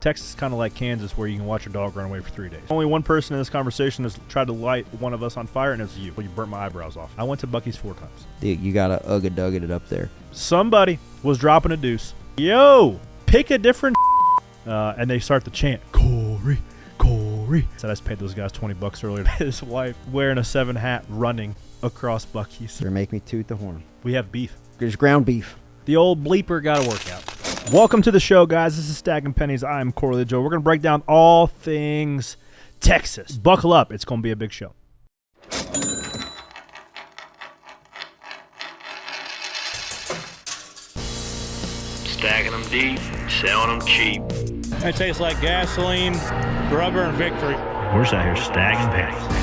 Texas is kind of like Kansas, where you can watch your dog run away for 3 days. Only one person in this conversation has tried to light one of us on fire, and it was you. You burnt my eyebrows off. I went to Buc-ee's 4 times. Dude, you gotta ugga-dugga it up there. Somebody was dropping a deuce. Yo, pick a different and they start to chant, Corey, Corey. So I just paid those guys $20 earlier to his wife wearing a 7 hat running across Buc-ee's. They're make me toot the horn. We have beef. There's ground beef. The old bleeper got to work out. Welcome to the show, guys. This is Stacking Pennies. I'm Corey Joe. We're going to break down all things Texas. Buckle up. It's going to be a big show. Stacking them deep, selling them cheap. It tastes like gasoline, rubber, and victory. We're just out here stacking pennies.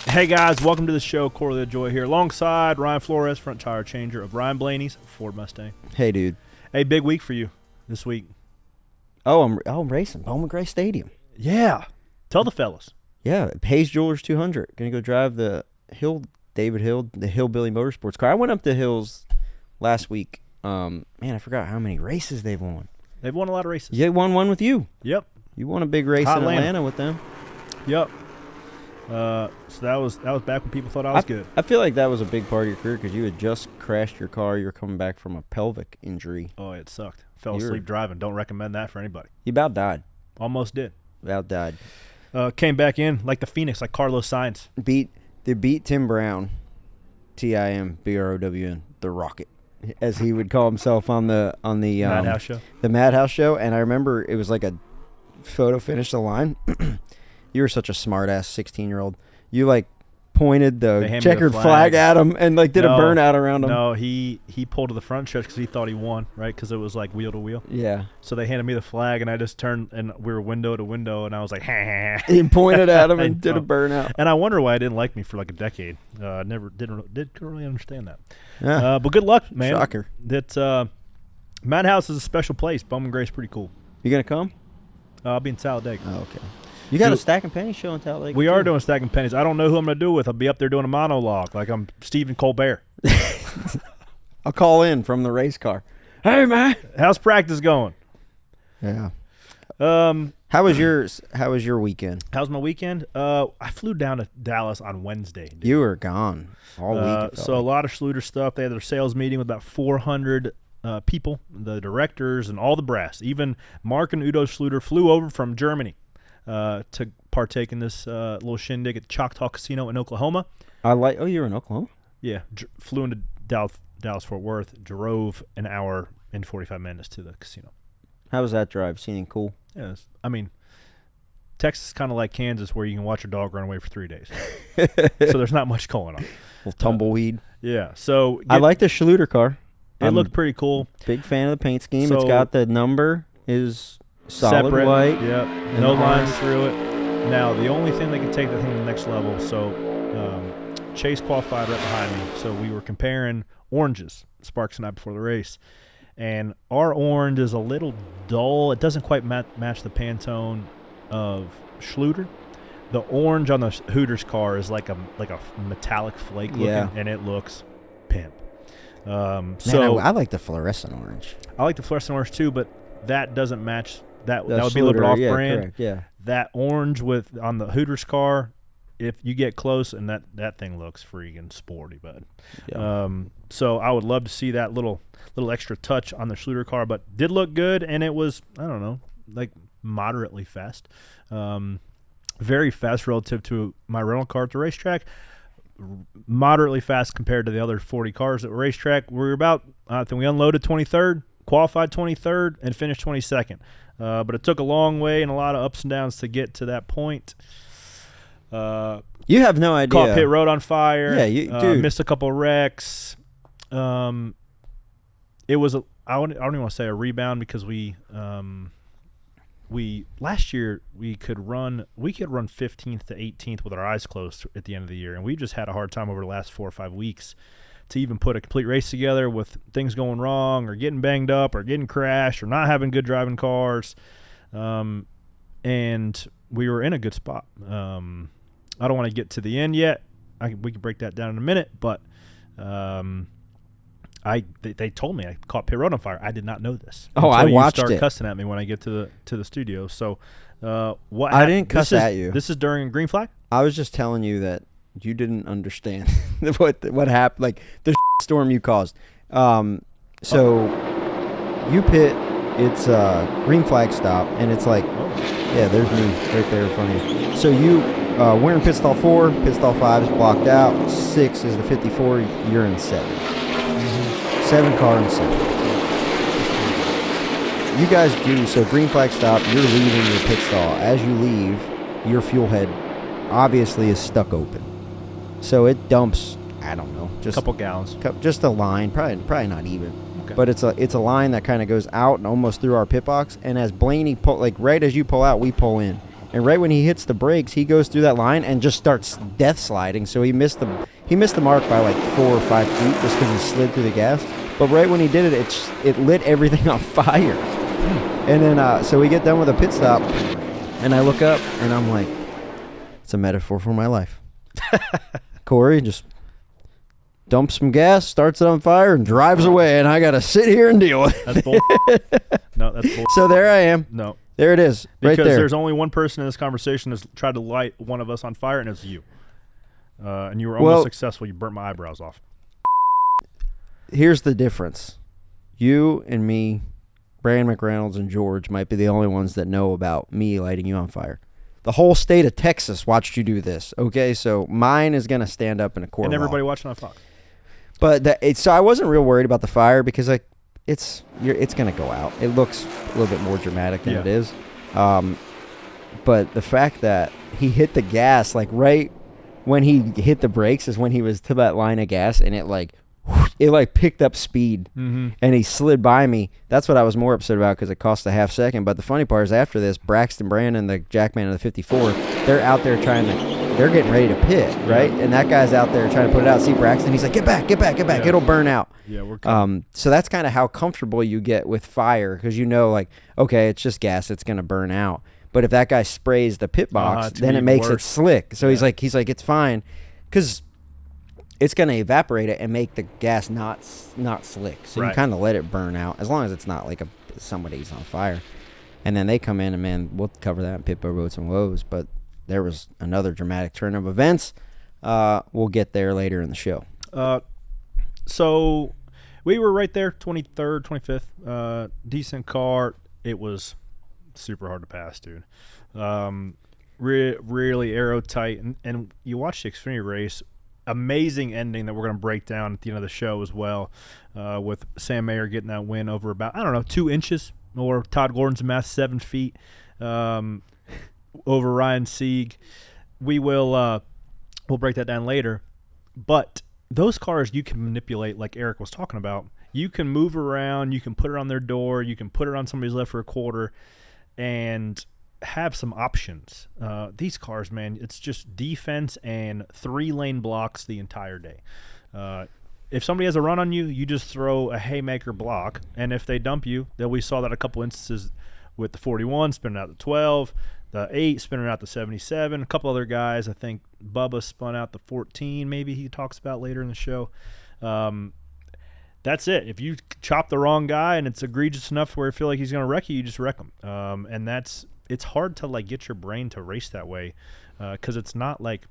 Hey guys, welcome to the show. Corey Joy here, alongside Ryan Flores, front tire changer of Ryan Blaney's Ford Mustang. Hey, dude. Hey, big week for you this week. Oh, I'm racing. Bowman Gray Stadium. Yeah. Tell the fellas. Yeah, Hayes Jewelers 200. Gonna go drive the David Hill, the Hillbilly Motorsports car. I went up to Hills last week. Man, I forgot how many races they've won. They've won a lot of races. You won one with you. Yep. You won a big race in Atlanta with them. Yep. So that was back when people thought I was good. I feel like that was a big part of your career because you had just crashed your car. You were coming back from a pelvic injury. Oh, it sucked. Fell asleep driving. Don't recommend that for anybody. You about died. Almost did. About died. Came back in like the Phoenix, like Carlos Sainz. They beat Tim Brown, TIMBROWN, the Rocket, as he would call himself on the Madhouse show. The Madhouse show. And I remember it was like a photo finish the line. You were such a smart ass 16-year-old. You like pointed the checkered flag at him and like did a burnout around him. No, he pulled to the front stretch because he thought he won, right? Because it was like wheel to wheel. Yeah. So they handed me the flag and I just turned and we were window to window and I was like, ha. He pointed at him and did a burnout. And I wonder why I didn't like me for like a decade. Never couldn't really understand that. Yeah. But good luck, man. Shocker. That Madhouse is a special place. Bowman Gray's pretty cool. You gonna come? I'll be in Talladega. Oh, okay. You got a Stacking Pennies show in Talladega? We are doing Stacking Pennies. I don't know who I'm going to do it with. I'll be up there doing a monologue like I'm Stephen Colbert. I'll call in from the race car. Hey, man. How's practice going? Yeah. How was your weekend? How's my weekend? I flew down to Dallas on Wednesday. Dude. You were gone all week. So a lot of Schluter stuff. They had their sales meeting with about 400 people, the directors and all the brass. Even Mark and Udo Schluter flew over from Germany to partake in this little shindig at Choctaw Casino in Oklahoma. You were in Oklahoma? Yeah, flew into Dallas-Fort Worth, drove an hour and 45 minutes to the casino. How was that drive? Seen anything cool? Yeah, I mean, Texas is kind of like Kansas, where you can watch your dog run away for 3 days. So there's not much going on. A little tumbleweed. Yeah, so I like the Schluter car. It looked pretty cool. Big fan of the paint scheme. So, it's got the number is solid separate, white. Yep. No lines through it. Now, the only thing that can take the thing to the next level, so Chase qualified right behind me. So we were comparing oranges, Sparks and I, before the race. And our orange is a little dull. It doesn't quite match the Pantone of Schluter. The orange on the Hooters car is like a metallic flake looking, and it looks pimp. So I like the fluorescent orange. I like the fluorescent orange too, but that doesn't match. That would Schluter, be a little bit off-brand. Correct, yeah. That orange on the Hooters car, if you get close, and that thing looks freaking sporty, bud. Yeah. So I would love to see that little extra touch on the Schluter car, but did look good, and it was, I don't know, like moderately fast. Very fast relative to my rental car at the racetrack. Moderately fast compared to the other 40 cars at the racetrack. We were about, I think we unloaded 23rd, qualified 23rd, and finished 22nd. But it took a long way and a lot of ups and downs to get to that point. You have no idea. Caught pit road on fire. Yeah, dude. Missed a couple wrecks. It was I don't even want to say a rebound because we last year we could run 15th to 18th with our eyes closed at the end of the year, and we just had a hard time over the last 4 or 5 weeks to even put a complete race together with things going wrong or getting banged up or getting crashed or not having good driving cars. And we were in a good spot. I don't want to get to the end yet. We can break that down in a minute, but They told me I caught pit road on fire. I did not know this. Oh, I watched it. You start it. cussing at me when I get to the studio. So, what? I didn't cuss at you. This is during green flag. I was just telling you that you didn't understand what happened, like the storm you caused. So you pit. It's a green flag stop, and it's like, yeah, there's me right there in front of you. So you, we're in pit stall 4, pit stall 5 is blocked out, 6 is the 54, you're in 7. 7 car in 7. You guys do, so green flag stop, you're leaving your pit stall. As you leave, your fuel head obviously is stuck open. So it dumps, I don't know, just a couple gallons. Just a line, probably not even. Okay. But it's a line that kind of goes out and almost through our pit box. And as Blaney right as you pull out, we pull in. And right when he hits the brakes, he goes through that line and just starts death sliding. So he missed the mark by like 4 or 5 feet just because he slid through the gas. But right when he did it, it lit everything on fire. And then so we get done with a pit stop, and I look up and I'm like, it's a metaphor for my life. Corey just dumps some gas, starts it on fire, and drives away, and I got to sit here and deal with it. That's bull. No, that's bull. So there I am. No. There it is, right there. Because there's only one person in this conversation that's tried to light one of us on fire, and it's you. And you were almost successful. You burnt my eyebrows off. Here's the difference. You and me, Brandon McReynolds and George might be the only ones that know about me lighting you on fire. The whole state of Texas watched you do this, okay? So mine is going to stand up in a court and of everybody law. watching on Fox. But so I wasn't real worried about the fire because it's going to go out. It looks a little bit more dramatic than it is. But the fact that he hit the gas, like right when he hit the brakes is when he was to that line of gas, and it picked up speed, and he slid by me. That's what I was more upset about because it cost a half second. But the funny part is after this, Braxton Brandon, the jackman of the 54, they're out there they're getting ready to pit, right? And that guy's out there trying to put it out. See Braxton, he's like, get back, yeah. It'll burn out. Yeah, we're coming. So that's kind of how comfortable you get with fire because like, okay, it's just gas, it's going to burn out. But if that guy sprays the pit box, then it makes it slick. So he's like, it's fine because it's going to evaporate it and make the gas not slick. So you kind of let it burn out as long as it's not like somebody's on fire. And then they come in and, man, we'll cover that in Pit Bow Roads and Woes. But there was another dramatic turn of events. We'll get there later in the show. So we were right there, 23rd, 25th. Decent car. It was super hard to pass, dude. Really aero tight. And you watch the Xfinity race. Amazing ending that we're going to break down at the end of the show as well, with Sam Mayer getting that win over about 2 inches, or Todd Gordon's math 7 feet, over Ryan Sieg. We'll break that down later, but those cars you can manipulate, like Eric was talking about. You can move around, you can put it on their door, you can put it on somebody's left for a quarter, and have some options. These cars, man, it's just defense and 3-lane blocks the entire day. If somebody has a run on you, you just throw a haymaker block, and if they dump you, then we saw that a couple instances with the 41 spinning out the 12, the 8 spinning out the 77, a couple other guys. I think Bubba spun out the 14, maybe he talks about later in the show. That's it. If you chop the wrong guy and it's egregious enough where you feel like he's going to wreck you just wreck him. And it's hard to get your brain to race that way, because it's not like,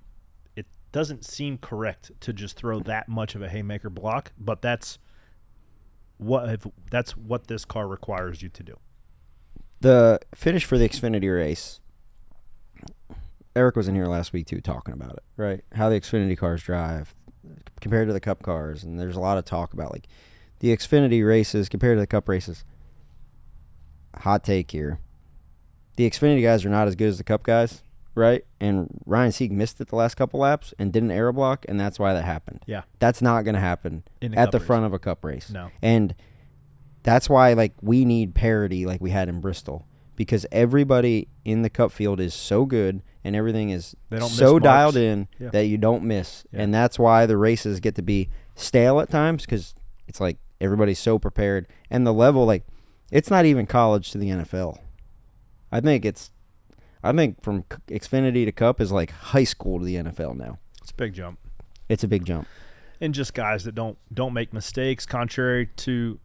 it doesn't seem correct to just throw that much of a haymaker block, but that's what this car requires you to do. The finish for the Xfinity race, Eric was in here last week too talking about it, right? How the Xfinity cars drive compared to the Cup cars, and there's a lot of talk about the Xfinity races compared to the Cup races. Hot take here. The Xfinity guys are not as good as the Cup guys, right? And Ryan Sieg missed it the last couple laps and didn't aero block, and that's why that happened. Yeah. That's not going to happen at the front of a Cup race. No. And that's why we need parity like we had in Bristol, because everybody in the Cup field is so good and everything is so dialed in that you don't miss. Yeah. And that's why the races get to be stale at times, because it's like everybody's so prepared. And the level, it's not even college to the NFL. I think from Xfinity to Cup is like high school to the NFL now. It's a big jump. It's a big jump. and just guys that don't make mistakes. Contrary to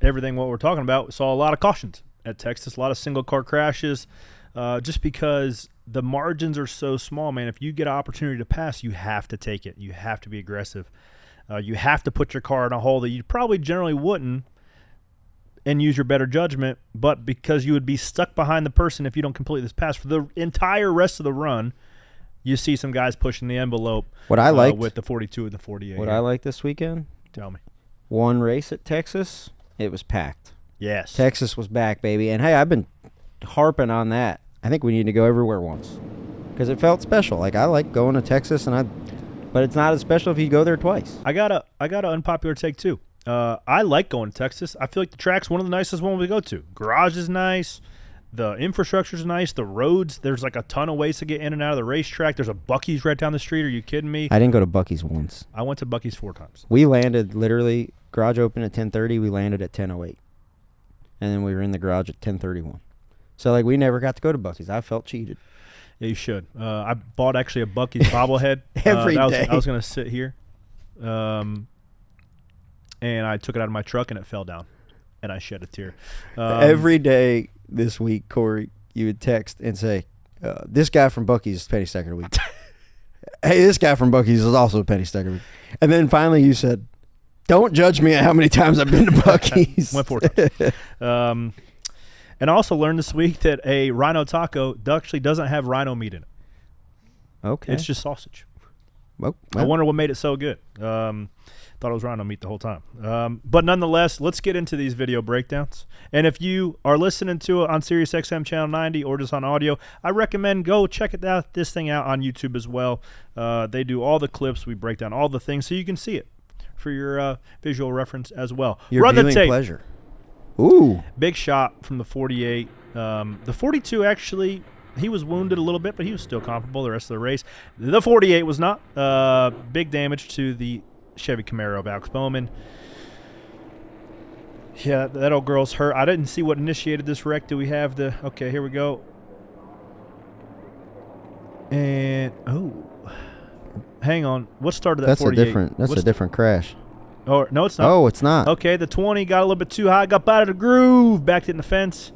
everything what we're talking about, we saw a lot of cautions at Texas, a lot of single car crashes, just because the margins are so small, man. If you get an opportunity to pass, you have to take it. You have to be aggressive. You have to put your car in a hole that you probably generally wouldn't and use your better judgment, but because you would be stuck behind the person if you don't complete this pass for the entire rest of the run, you see some guys pushing the envelope. What I liked with the 42 and the 48. What I liked this weekend? Tell me. One race at Texas, it was packed. Yes. Texas was back, baby. And, hey, I've been harping on that. I think we need to go everywhere once because it felt special. Like, I like going to Texas, but it's not as special if you go there twice. I got an unpopular take, too. I like going to Texas. I feel like the track's one of the nicest ones we go to. Garage is nice. The infrastructure's nice. The roads, there's like a ton of ways to get in and out of the racetrack. There's a Buc-ee's right down the street. Are you kidding me? I didn't go to Buc-ee's once. I went to Buc-ee's 4 times. We landed literally, garage opened at 10:30. We landed at 10:08. And then we were in the garage at 10:31. So, like, we never got to go to Buc-ee's. I felt cheated. Yeah, you should. I bought actually a Buc-ee's bobblehead. Every day. I was going to sit here. And I took it out of my truck, and it fell down. And I shed a tear. Every day this week, Corey, you would text and say, this guy from Buc-ee's is Penny Stacker Week. Hey, this guy from Buc-ee's is also Penny Stacker Week. And then finally you said, don't judge me at how many times I've been to Buc-ee's. Went 4 times. And I also learned this week that a rhino taco actually doesn't have rhino meat in it. Okay. It's just sausage. Well. I wonder what made it so good. Thought it was rhino meat the whole time. But nonetheless, let's get into these video breakdowns. And if you are listening to it on SiriusXM Channel 90 or just on audio, I recommend go check this thing out on YouTube as well. They do all the clips. We break down all the things so you can see it for your visual reference as well. Your Run viewing the tape. Pleasure. Ooh. Big shot from the 48. The 42 actually, he was wounded a little bit, but he was still comparable the rest of the race. The 48 was not. Big damage to the Chevy Camaro of Alex Bowman. Yeah, that old girl's hurt. I didn't see what initiated this wreck. Do we have the... Okay, here we go. And... Oh. Hang on. What started that 48? That's a different crash. Oh, no, it's not. Oh, it's not. Okay, the 20 got a little bit too high, got out of the groove, backed it in the fence.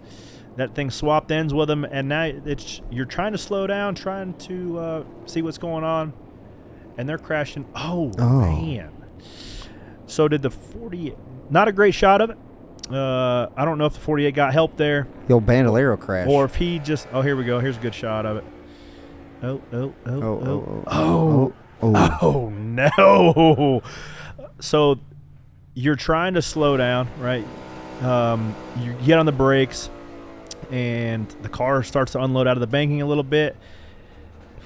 That thing swapped ends with him, and now you're trying to slow down, trying to see what's going on, and they're crashing. Oh, man. So did the 48. Not a great shot of it. I don't know if the 48 got help there. The old Bandolero crash. Or if he just... Oh, here we go. Here's a good shot of it. Oh, no. So you're trying to slow down, right? You get on the brakes, and the car starts to unload out of the banking a little bit.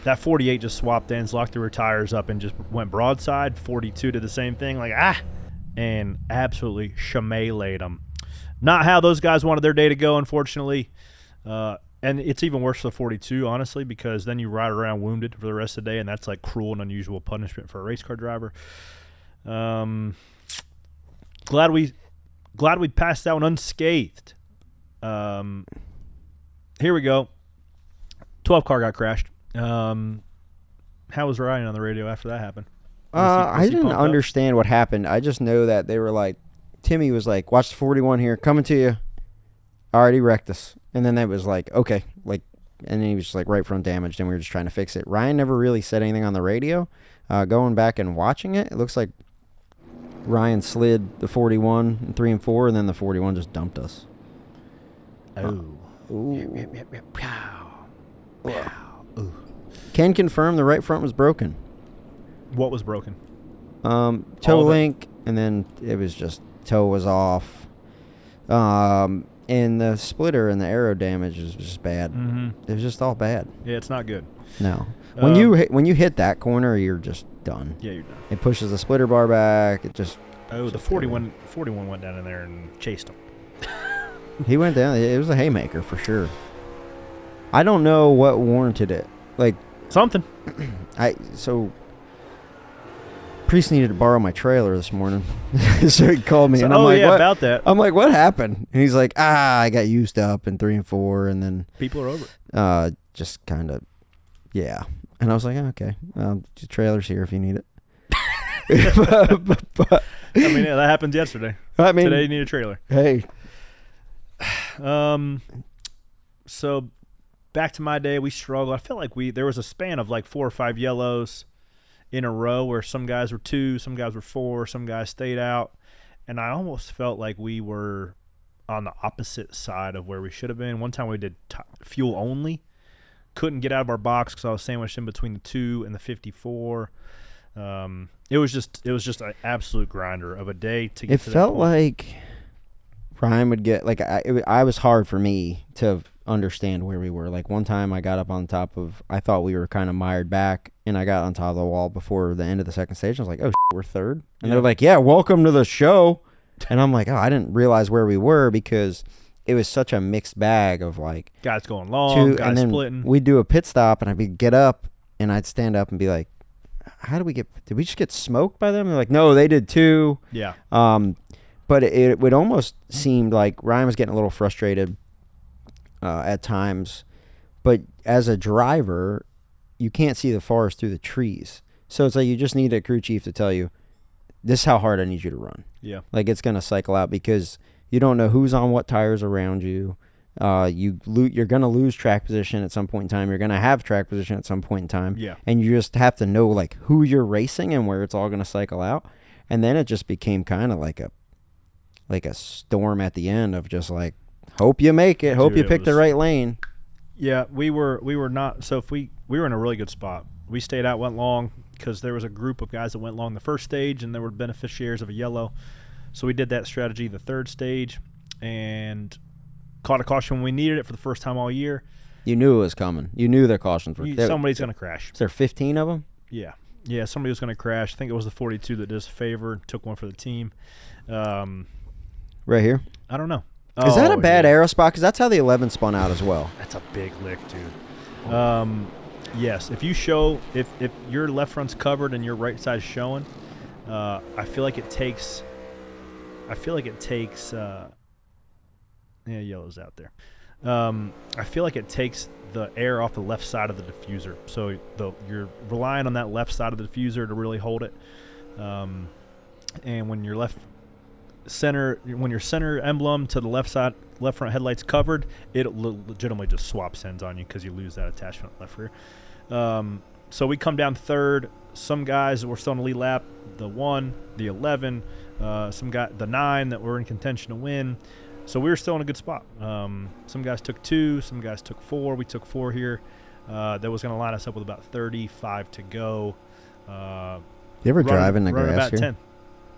That 48 just swapped ends, locked the rear tires up, and just went broadside. 42 did the same thing, and absolutely shemay-laid them. Not how those guys wanted their day to go, unfortunately. And it's even worse for the 42, honestly, because then you ride around wounded for the rest of the day, and that's like cruel and unusual punishment for a race car driver. Glad we passed that one unscathed. Here we go. 12 car got crashed. How was Ryan on the radio after that happened? I didn't understand what happened. I just know that they were like, Timmy was like, watch the 41 here, coming to you. Already wrecked us. And then that was like, okay. And then he was just like right front damaged, and we were just trying to fix it. Ryan never really said anything on the radio. Going back and watching it, it looks like Ryan slid the 41 and 3 and 4, and then the 41 just dumped us. Oh. Ooh. Can confirm the right front was broken. What was broken? Toe link, and then it was just toe was off. And the splitter and the aero damage was just bad. Mm-hmm. It was just all bad. Yeah, it's not good. No. When you hit that corner, you're just done. Yeah, you're done. It pushes the splitter bar back. It just... Oh, the 41 went down in there and chased him. He went down. It was a haymaker for sure. I don't know what warranted it. Like... Something. So... Priest needed to borrow my trailer this morning. So he called me, and I'm like, what? About that. I'm like, what happened? And he's like, I got used up in 3 and 4, and then... People are over it. Just kind of, yeah. And I was like, okay, the trailer's here if you need it. but I mean, yeah, that happened yesterday. Today you need a trailer. Hey. So back to my day, we struggled. I feel like there was a span of like 4 or 5 yellows in a row where some guys were 2, some guys were 4, some guys stayed out. And I almost felt like we were on the opposite side of where we should have been. One time we did fuel only. Couldn't get out of our box because I was sandwiched in between the 2 and the 54. It was just an absolute grinder of a day to get to that point. It felt like Ryan would get, like, I was hard for me to understand where we were. Like, one time I got up on top of, I thought we were kind of mired back, and I got on top of the wall before the end of the second stage. I was like, oh, we're third? And they're like, yeah, welcome to the show. And I'm like, oh, I didn't realize where we were because it was such a mixed bag of, like, guys going long, guys and then splitting. We'd do a pit stop, and I'd get up, and I'd stand up and be like, did we just get smoked by them? They're like, no, they did too. Yeah. But it would almost seem like Ryan was getting a little frustrated at times. But as a driver, you can't see the forest through the trees. So it's like you just need a crew chief to tell you, this is how hard I need you to run. Yeah. Like, it's going to cycle out because you don't know who's on what tires around you. You're going to lose track position at some point in time. You're going to have track position at some point in time. Yeah. And you just have to know, like, who you're racing and where it's all going to cycle out. And then it just became kind of like a storm at the end of just like, hope you make it. Hope you pick the right lane. Yeah, we were not. So if we were in a really good spot. We stayed out, went long because there was a group of guys that went long the first stage and there were beneficiaries of a yellow. So we did that strategy the third stage and caught a caution when we needed it for the first time all year. You knew it was coming. You knew their cautions were. Somebody's going to crash. Is there 15 of them? Yeah. Yeah, somebody was going to crash. I think it was the 42 that did us a favor, took one for the team. Right here? I don't know. Is that a bad aero spot? Because that's how the 11 spun out as well. That's a big lick, dude. Yes, if your left front's covered and your right side's showing, I feel like it takes yellow's out there. I feel like it takes the air off the left side of the diffuser. So you're relying on that left side of the diffuser to really hold it. And when your center emblem to the left front headlights covered, it legitimately just swaps ends on you because you lose that attachment left rear. So we come down third. Some guys were still on the lead lap, the 1, the 11, the 9 that were in contention to win. So we were still in a good spot. Some guys took 2, some guys took 4. We took 4 here. That was going to line us up with about 35 to go. You ever drive in the grass about here? 10.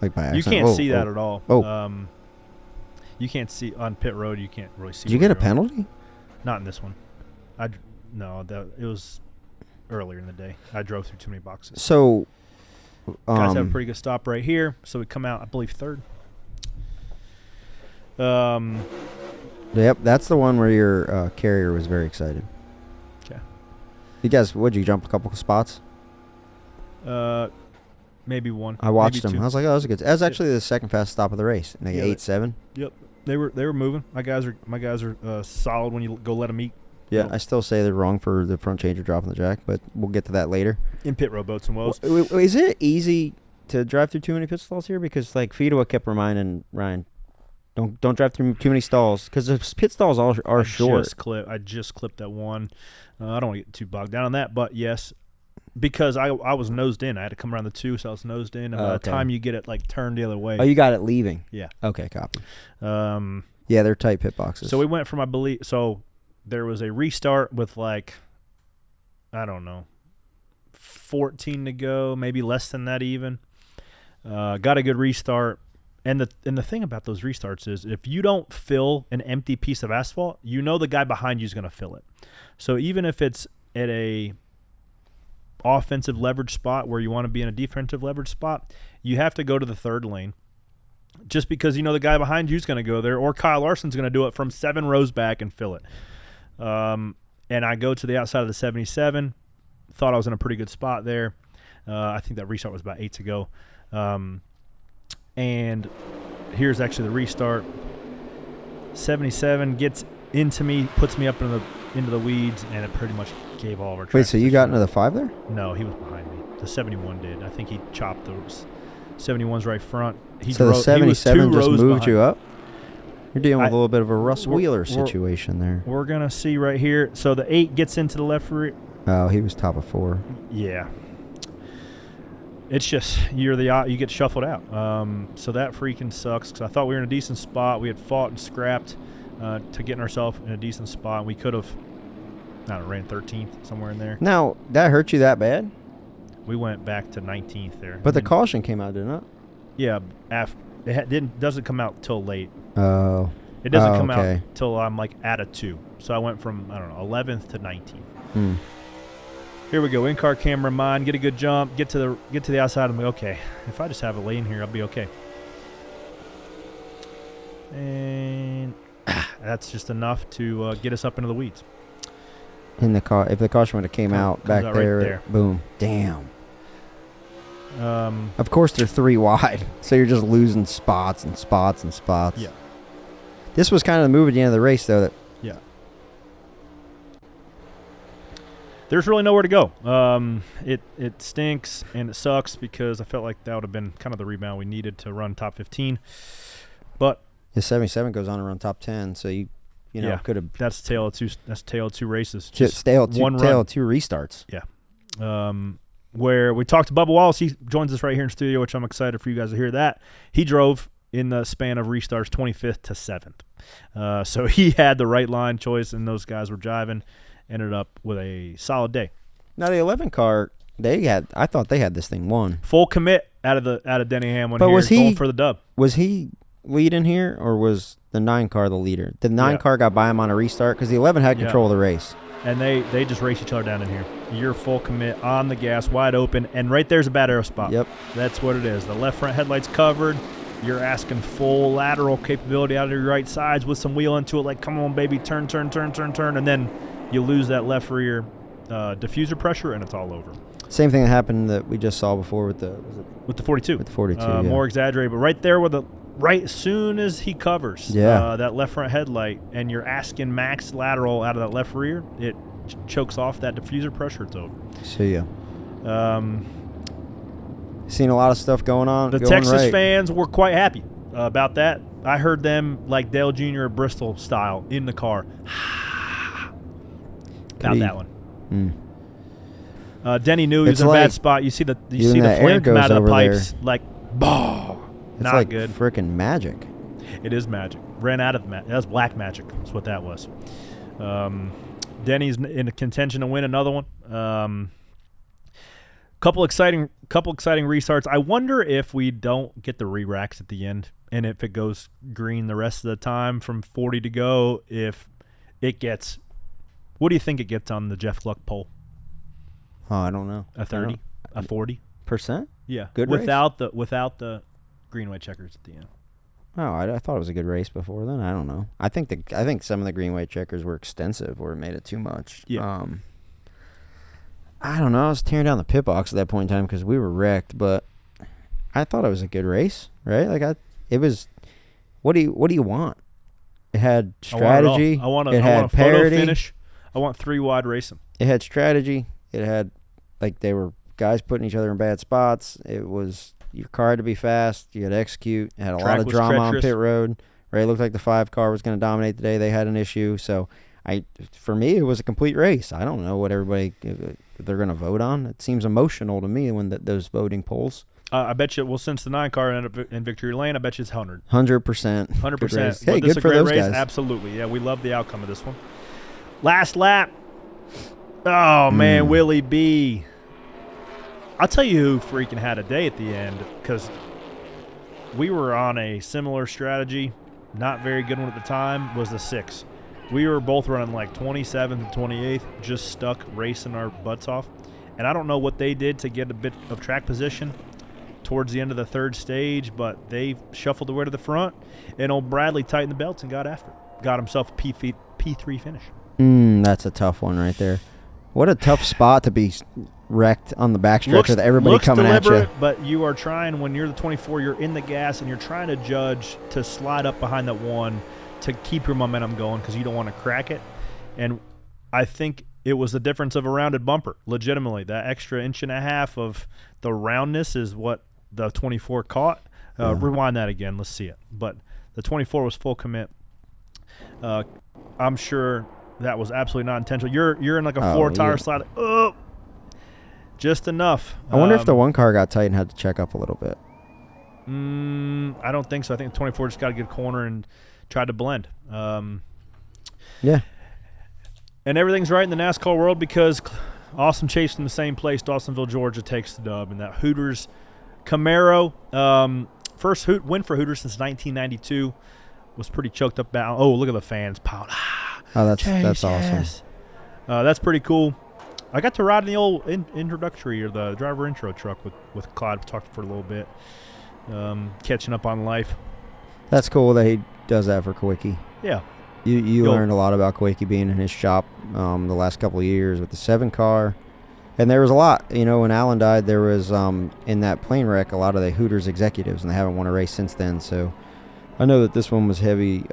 Like by accident? You can't see that at all. Oh. You can't see on pit road. You can't really see. Did you get a penalty? Not in this one. It was earlier in the day. I drove through too many boxes. So, guys have a pretty good stop right here. So we come out, I believe, third. Yep, that's the one where your carrier was very excited. Okay. You guys, would you jump a couple of spots? Maybe 1. I watched them. I was like, oh, that was good. That was actually the second fastest stop of the race. Like 8.7. Yep. They were moving. My guys are solid when you go let them eat. Yeah, I still say they're wrong for the front changer dropping the jack, but we'll get to that later. In pit road boats and woes. Is it easy to drive through too many pit stalls here? Because like Fidoa kept reminding Ryan, don't drive through too many stalls because the pit stalls are short. I just clipped that one. I don't want to get too bogged down on that, but yes. Because I was nosed in. I had to come around the 2, so I was nosed in. And by the time you get it like turned the other way. Oh, you got it leaving? Yeah. Okay, copy. Yeah, they're tight pit boxes. So we went from, I believe, so there was a restart with like, I don't know, 14 to go, maybe less than that even. Got a good restart. And the thing about those restarts is if you don't fill an empty piece of asphalt, you know the guy behind you is going to fill it. So even if it's at a offensive leverage spot where you want to be in a defensive leverage spot, you have to go to the third lane just because you know the guy behind you is going to go there, or Kyle Larson's going to do it from 7 rows back and fill it. And I go to the outside of the 77, thought I was in a pretty good spot there. I think that restart was about 8 to go. And here's actually the restart. 77 gets into me, puts me up into the weeds, and it pretty much gave all of our track. Wait, so you got into the 5 there? No, he was behind me. The 71 did. I think he chopped 71's right front. So the 77 just moved behind. you up? You're dealing with a little bit of a Russ Wheeler situation there. We're going to see right here. So the 8 gets into the left rear. Oh, he was top of 4. Yeah. It's just you get shuffled out. So that freaking sucks because I thought we were in a decent spot. We had fought and scrapped to getting ourselves in a decent spot. And we could have, ran 13th, somewhere in there. Now, that hurt you that bad? We went back to 19th there. But the caution came out, didn't it? Yeah. Doesn't come out till late. Oh. It doesn't come out till I'm at a 2. So I went from, 11th to 19th. Here we go. In-car camera in mind. Get a good jump. Get to the outside. I'm like, okay, if I just have a lane here, I'll be okay. And that's just enough to get us up into the weeds. In the car, if the caution would have came out back out there, right there, boom, damn. Of course, they're 3 wide, so you're just losing spots and spots and spots. Yeah. This was kind of the move at the end of the race, though. Yeah. There's really nowhere to go. It stinks and it sucks because I felt like that would have been kind of the rebound we needed to run top 15. But the 77 goes on to run top 10, so you could have. That's tail of 2. That's tail of 2 races. Just tail of 2 restarts. Yeah. Where we talked to Bubba Wallace. He joins us right here in studio, which I'm excited for you guys to hear that. He drove in the span of restarts 25th to 7th. So he had the right line choice, and those guys were jiving. Ended up with a solid day. Now the 11 car, I thought they had this thing won. Full commit out of Denny Hamlin. But was he going for the dub? Was he leading here, or was the 9 car the leader? The 9 car got by him on a restart because the 11 had control of the race. And they just race each other down in here. You're full commit on the gas, wide open, and right there's a bad aero spot. Yep. That's what it is. The left front headlight's covered. You're asking full lateral capability out of your right sides with some wheel into it, like, come on, baby, turn, and then you lose that left rear diffuser pressure, and it's all over. Same thing that happened that we just saw before with the 42. With the 42, yeah. More exaggerated, but right there right as soon as he covers that left front headlight, and you're asking max lateral out of that left rear, it chokes off that diffuser pressure. It's over. See ya. Seen a lot of stuff going on. The Texas fans were quite happy about that. I heard them like Dale Jr. at Bristol style in the car. About that one. Denny knew he was in a bad spot. You see the flame come out of the pipes there. Like, bah. It's not like good. Freaking magic. It is magic. Ran out of magic. That was black magic. That's what that was. Denny's in contention to win another one. Couple exciting restarts. I wonder if we don't get the re-racks at the end, and if it goes green the rest of the time from 40 to go, if it gets. What do you think it gets on the Jeff Gluck poll? Oh, I don't know. A 30, a 40%? Yeah, good without race? without the green-white checkers at the end. Oh, I thought it was a good race before then. I don't know. I think some of the green-white checkers were extensive, or it made it too much. Yeah. I don't know. I was tearing down the pit box at that point in time because we were wrecked, but I thought it was a good race, right? It was. What do you want? It had strategy. I want a photo parity. Finish. I want 3 wide racing. It had strategy. It had, they were guys putting each other in bad spots. It was your car had to be fast. You had to execute. It had a lot of drama on pit road. Right, it looked like the 5 car was going to dominate the day. They had an issue. So, for me, it was a complete race. I don't know what everybody they're going to vote on. It seems emotional to me when those voting polls. I bet you. Since the 9 car ended up in victory lane, I bet you it's 100. 100%. 100%. Hey, good for those guys. Absolutely. Yeah, we love the outcome of this one. Last lap. Oh, man, Willie B. I'll tell you who freaking had a day at the end, because we were on a similar strategy, not very good one at the time, was the 6. We were both running like 27th and 28th, just stuck racing our butts off. And I don't know what they did to get a bit of track position towards the end of the 3rd stage, but they shuffled their way to the front, and old Bradley tightened the belts and got after it. Got himself a P3 finish. That's a tough one right there. What a tough spot to be wrecked on the backstretch with everybody coming at you. But you are trying, when you're the 24, you're in the gas, and you're trying to judge to slide up behind that 1 to keep your momentum going because you don't want to crack it. And I think it was the difference of a rounded bumper, legitimately. That extra 1.5 inches of the roundness is what the 24 caught. Rewind that again. Let's see it. But the 24 was full commit. I'm sure that was absolutely not intentional. You're in like a four-tire slide. Oh, just enough. I wonder if the one car got tight and had to check up a little bit. I don't think so. I think the 24 just got a good corner and tried to blend. Yeah. And everything's right in the NASCAR world because Awesome Chase from the same place, Dawsonville, Georgia, takes the dub. And that Hooters Camaro, first win for Hooters since 1992, was pretty choked up. Oh, look at the fans piled. That's Chase, awesome. Yes. That's pretty cool. I got to ride in the old introductory or the driver intro truck with Clyde. We talked for a little bit, catching up on life. That's cool that he does that for Kawicki. Yeah. You learned a lot about Kawicki being in his shop the last couple of years with the 7 car. And there was a lot. When Alan died, there was, in that plane wreck, a lot of the Hooters executives, and they haven't won a race since then. So I know that this one was heavy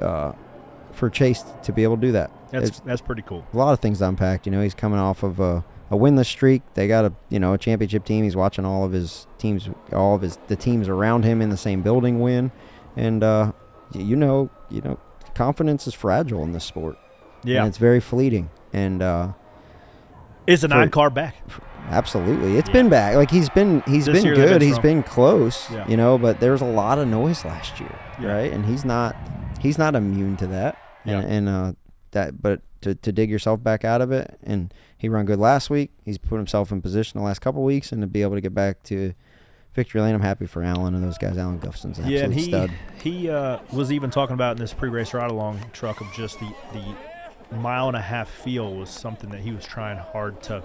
for Chase to be able to do that. That's pretty cool. A lot of things to unpack. He's coming off of a winless streak. They got a championship team. He's watching all of his teams, the teams around him in the same building win. And, confidence is fragile in this sport. Yeah. And it's very fleeting. And is the 9 car back? Absolutely. It's been back. Like he's been good. He's been close, but there was a lot of noise last year, right? And he's not immune to that. Yeah. But to dig yourself back out of it, and he run good last week. He's put himself in position the last couple of weeks, and to be able to get back to victory lane, I'm happy for Alan and those guys. Alan Gustafson's an absolute stud. He was even talking about in this pre-race ride-along truck of just the mile-and-a-half feel was something that he was trying hard to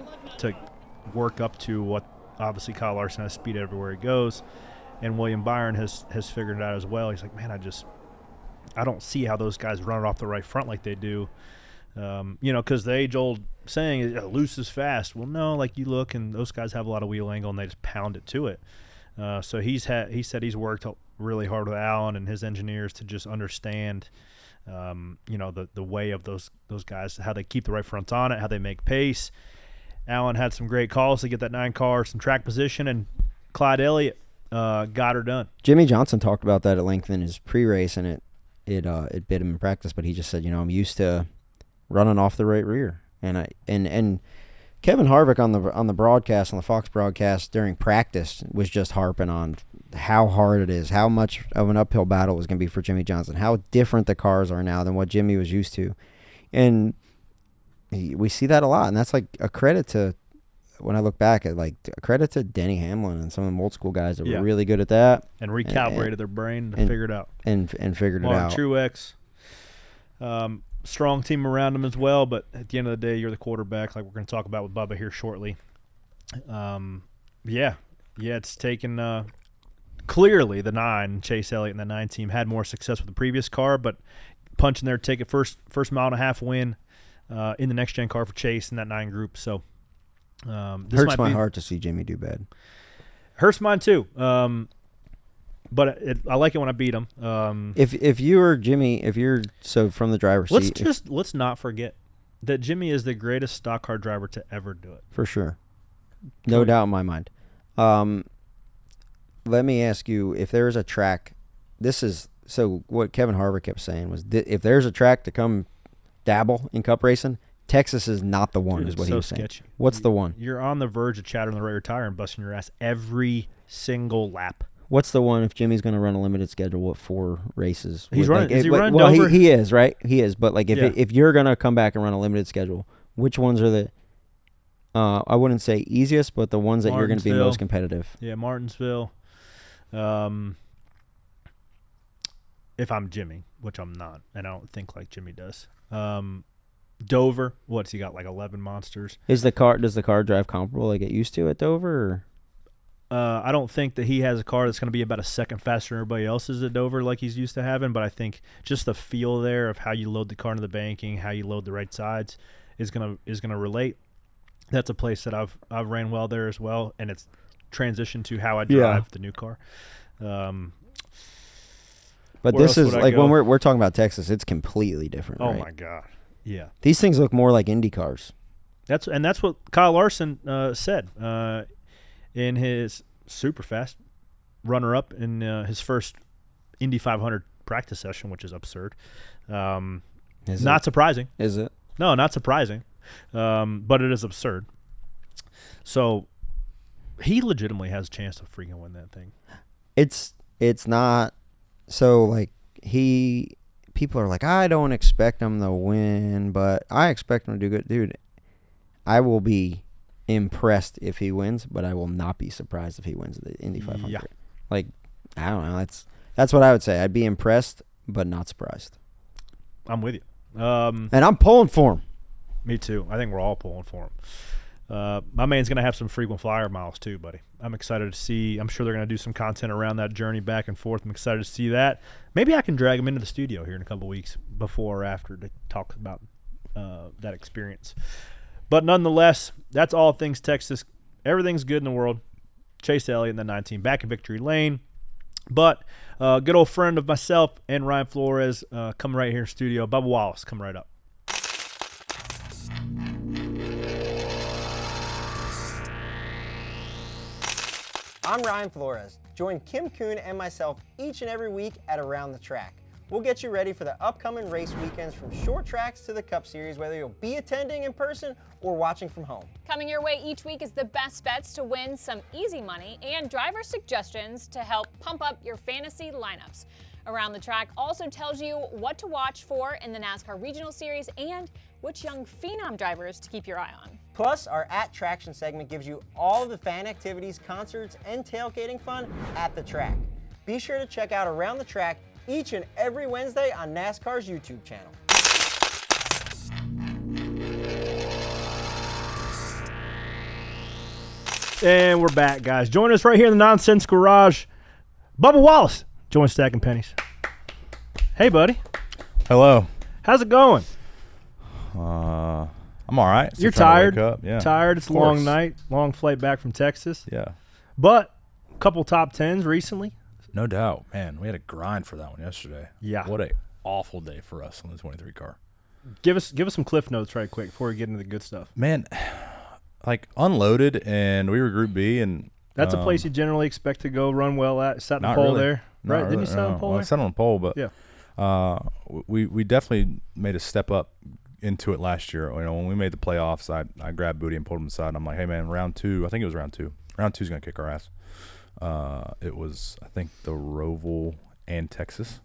work up to. What obviously Kyle Larson has speed everywhere he goes, and William Byron has figured it out as well. He's like, man, I don't see how those guys run it off the right front like they do. Because the age-old saying is loose is fast. Well, no, like you look, and those guys have a lot of wheel angle, and they just pound it to it. So he said he's worked really hard with Alan and his engineers to just understand, the way of those guys, how they keep the right fronts on it, how they make pace. Alan had some great calls to get that 9 car, some track position, and Clyde Elliott got her done. Jimmy Johnson talked about that at length in his pre-race, and it bit him in practice. But he just said, I'm used to running off the right rear, and Kevin Harvick on the broadcast, on the Fox broadcast during practice, was just harping on how hard it is, how much of an uphill battle it was going to be for Jimmy Johnson, how different the cars are now than what Jimmy was used to. And we see that a lot, and that's like a credit to, when I look back at a credit to Denny Hamlin and some of the old school guys that were really good at that. And recalibrated their brain to figure it out. And figured it out. Truex. Strong team around him as well, but at the end of the day, you're the quarterback, like we're going to talk about with Bubba here shortly. It's taken clearly the 9, Chase Elliott and the 9 team had more success with the previous car, but punching their ticket, first mile-and-a-half win in the next-gen car for Chase in that 9 group. So this hurts my heart to see Jimmy do bad. Hurts mine too. But I like it when I beat him. If you were Jimmy, from the driver's seat. Let's not forget that Jimmy is the greatest stock car driver to ever do it. For sure. No doubt in my mind. Let me ask you, if there is a track, what Kevin Harvick kept saying was, if there's a track to come dabble in cup racing, Texas is not the one, is what he was saying. Sketchy. What's the one? You're on the verge of chattering the rear tire and busting your ass every single lap. What's the one if Jimmy's going to run a limited schedule? What 4 races? He's running. Is he running Dover? Well, he is, right? He is. But if you're going to come back and run a limited schedule, which ones are the? I wouldn't say easiest, but the ones that you're going to be most competitive. Yeah, Martinsville. If I'm Jimmy, which I'm not, and I don't think like Jimmy does. Dover. What's he got? Like 11 monsters. Does the car drive comparable? Like get used to at Dover? Or? I don't think that he has a car that's going to be about a second faster than everybody else's at Dover like he's used to having, but I think just the feel there of how you load the car into the banking, how you load the right sides is going to relate. That's a place that I've ran well there as well, and it's transitioned to how I drive the new car. But this is like when we're talking about Texas, it's completely different. Oh right? My God. Yeah. These things look more like Indy cars. That's what Kyle Larson said in his super fast runner-up in his first Indy 500 practice session, which is absurd. Not surprising. Is it? No, not surprising. But it is absurd. So he legitimately has a chance to freaking win that thing. It's not so like people are like, I don't expect him to win, but I expect him to do good. Dude, I will be impressed if he wins, but I will not be surprised if he wins the Indy 500. Yeah. Like, I don't know. That's what I would say. I'd be impressed, but not surprised. I'm with you. And I'm pulling for him. Me too. I think we're all pulling for him. My man's going to have some frequent flyer miles too, buddy. I'm excited to see. I'm sure they're going to do some content around that journey back and forth. I'm excited to see that. Maybe I can drag him into the studio here in a couple weeks before or after to talk about that experience. But nonetheless, that's all things Texas. Everything's good in the world. Chase Elliott in the 19 back in victory lane. But good old friend of myself and Ryan Flores coming right here in studio. Bubba Wallace, come right up. I'm Ryan Flores. Join Kim Kuhn and myself each and every week at Around the Track. We'll get you ready for the upcoming race weekends from short tracks to the Cup Series, whether you'll be attending in person or watching from home. Coming your way each week is the best bets to win some easy money and driver suggestions to help pump up your fantasy lineups. Around the Track also tells you what to watch for in the NASCAR Regional Series and which young phenom drivers to keep your eye on. Plus, our At Traction segment gives you all of the fan activities, concerts, and tailgating fun at the track. Be sure to check out Around the Track each and every Wednesday on NASCAR's YouTube channel. And we're back, guys. Join us right here in the Nonsense Garage. Bubba Wallace, join Stacking Pennies. Hey, buddy. Hello. How's it going? I'm all right. You're tired. Yeah. Tired. It's a long night. Long flight back from Texas. Yeah. But a couple top tens recently. No doubt. Man, we had a grind for that one yesterday. Yeah. What a awful day for us on the 23 car. Give us some cliff notes right quick before we get into the good stuff. Man, like unloaded, and we were Group B, and that's a place you generally expect to go run well at. Sat on the pole there, right? Really, Didn't you sit on the pole? Well, I sat on the pole, but yeah. We definitely made a step up into it last year. You know, when we made the playoffs, I grabbed Booty and pulled him aside, and I'm like, hey man, round two. I think it was round two. Round two's gonna kick our ass. It was, I think, the Roval and Texas,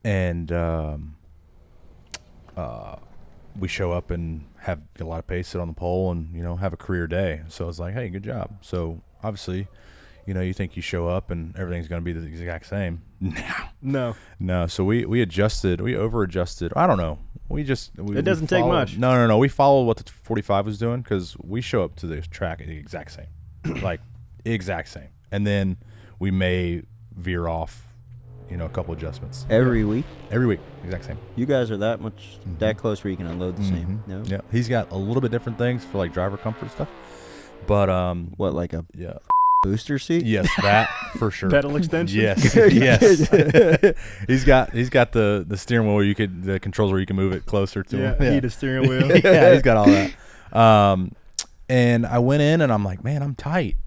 and we show up and have a lot of pace, sit on the pole, and have a career day. So it's like, hey, good job. So obviously, you think you show up and everything's going to be the exact same. No. So we adjusted, we over-adjusted. I don't know. It doesn't take much. No. We followed what the 45 was doing because we show up to the track at the exact same, like exact same. And then we may veer off, a couple adjustments. Every week? Every week, exact same. You guys are that much, that close where you can unload the same? No? Yeah. He's got a little bit different things for like driver comfort stuff. But what, like a yeah, booster seat? yes, that for sure. Pedal extension. Yes. He's got the steering wheel where the controls where you can move it closer to him. Yeah. Heated steering wheel. Yeah, he's got all that. And I went in and I'm like, man, I'm tight.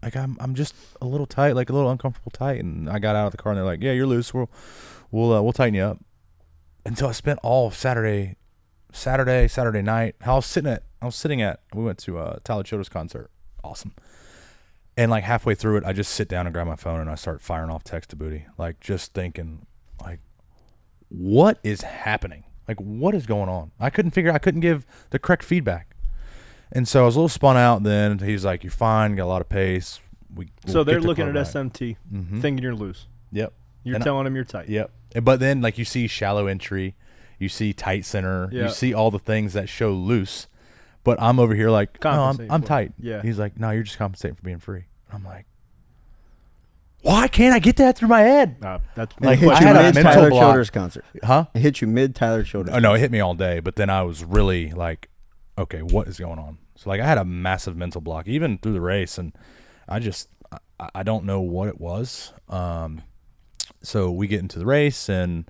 Like I'm just a little tight, like a little uncomfortable tight. And I got out of the car and they're like, yeah, you're loose. We'll tighten you up. And so I spent all Saturday night. I was sitting at. We went to Tyler Childers' concert. Awesome. And like halfway through it, I just sit down and grab my phone and I start firing off text to Booty, like just thinking, like, what is happening? Like, what is going on? I couldn't give the correct feedback. And so I was a little spun out. Then he's like, "You're fine. Got a lot of pace." So they're looking at SMT, thinking you're loose. Yep. You're telling them you're tight. Yep. But then, like, you see shallow entry, you see tight center, you see all the things that show loose. But I'm over here like, no, I'm tight. Yeah. He's like, no, you're just compensating for being free. I'm like, why can't I get that through my head? That's like I had a mental Tyler block. Childers concert. Huh? It hit you mid Tyler Childers. Oh no, it hit me all day. But then I was really like, okay, what is going on? So like I had a massive mental block even through the race, and I don't know what it was. So we get into the race and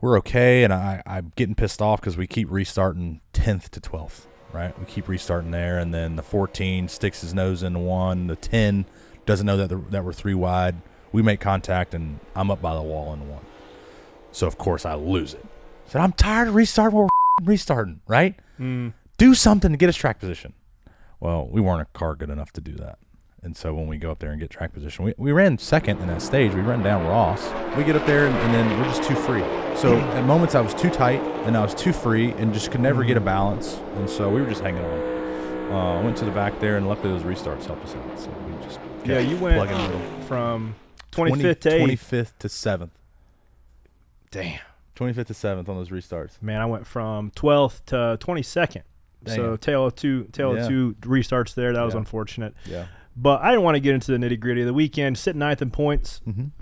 we're okay, and I'm getting pissed off because we keep restarting 10th to 12th, right? We keep restarting there, and then the 14 sticks his nose into one, the 10 doesn't know that we're 3 wide. We make contact, and I'm up by the wall in 1. So, of course, I lose it. I said, I'm tired of restarting while we're restarting, right? Do something to get us track position. Well, we weren't a car good enough to do that. And so when we go up there and get track position, we ran second in that stage. We ran down Ross. We get up there, and then we're just too free. So at moments I was too tight, and I was too free, and just could never get a balance. And so we were just hanging on. Went to the back there, and luckily those restarts helped us out. So we just you went from 25th to 8th. 25th to 7th. Damn. 25th to 7th on those restarts. Man, I went from 12th to 22nd. Dang. So tail of two restarts there. That was unfortunate. Yeah. But I didn't want to get into the nitty gritty of the weekend. Sitting 9th in points.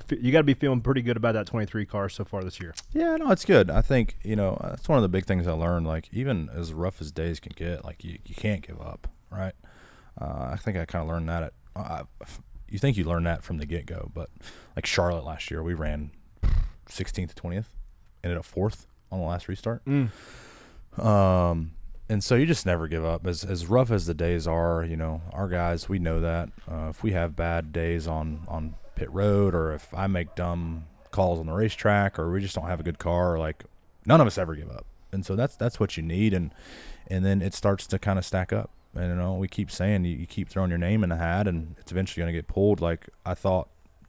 You got to be feeling pretty good about that 23 car so far this year. Yeah, no, it's good. I think, that's one of the big things I learned. Like, even as rough as days can get, like, you can't give up, right? I think I kind of learned that you think you learn that from the get-go, but like Charlotte last year, we ran 16th to 20th, ended up 4th on the last restart. And so you just never give up. As rough as the days are, our guys, we know that. If we have bad days on pit road, or if I make dumb calls on the racetrack, or we just don't have a good car, like, none of us ever give up. And so that's what you need, and then it starts to kind of stack up. And we keep saying you keep throwing your name in the hat, and it's eventually going to get pulled. Like, I thought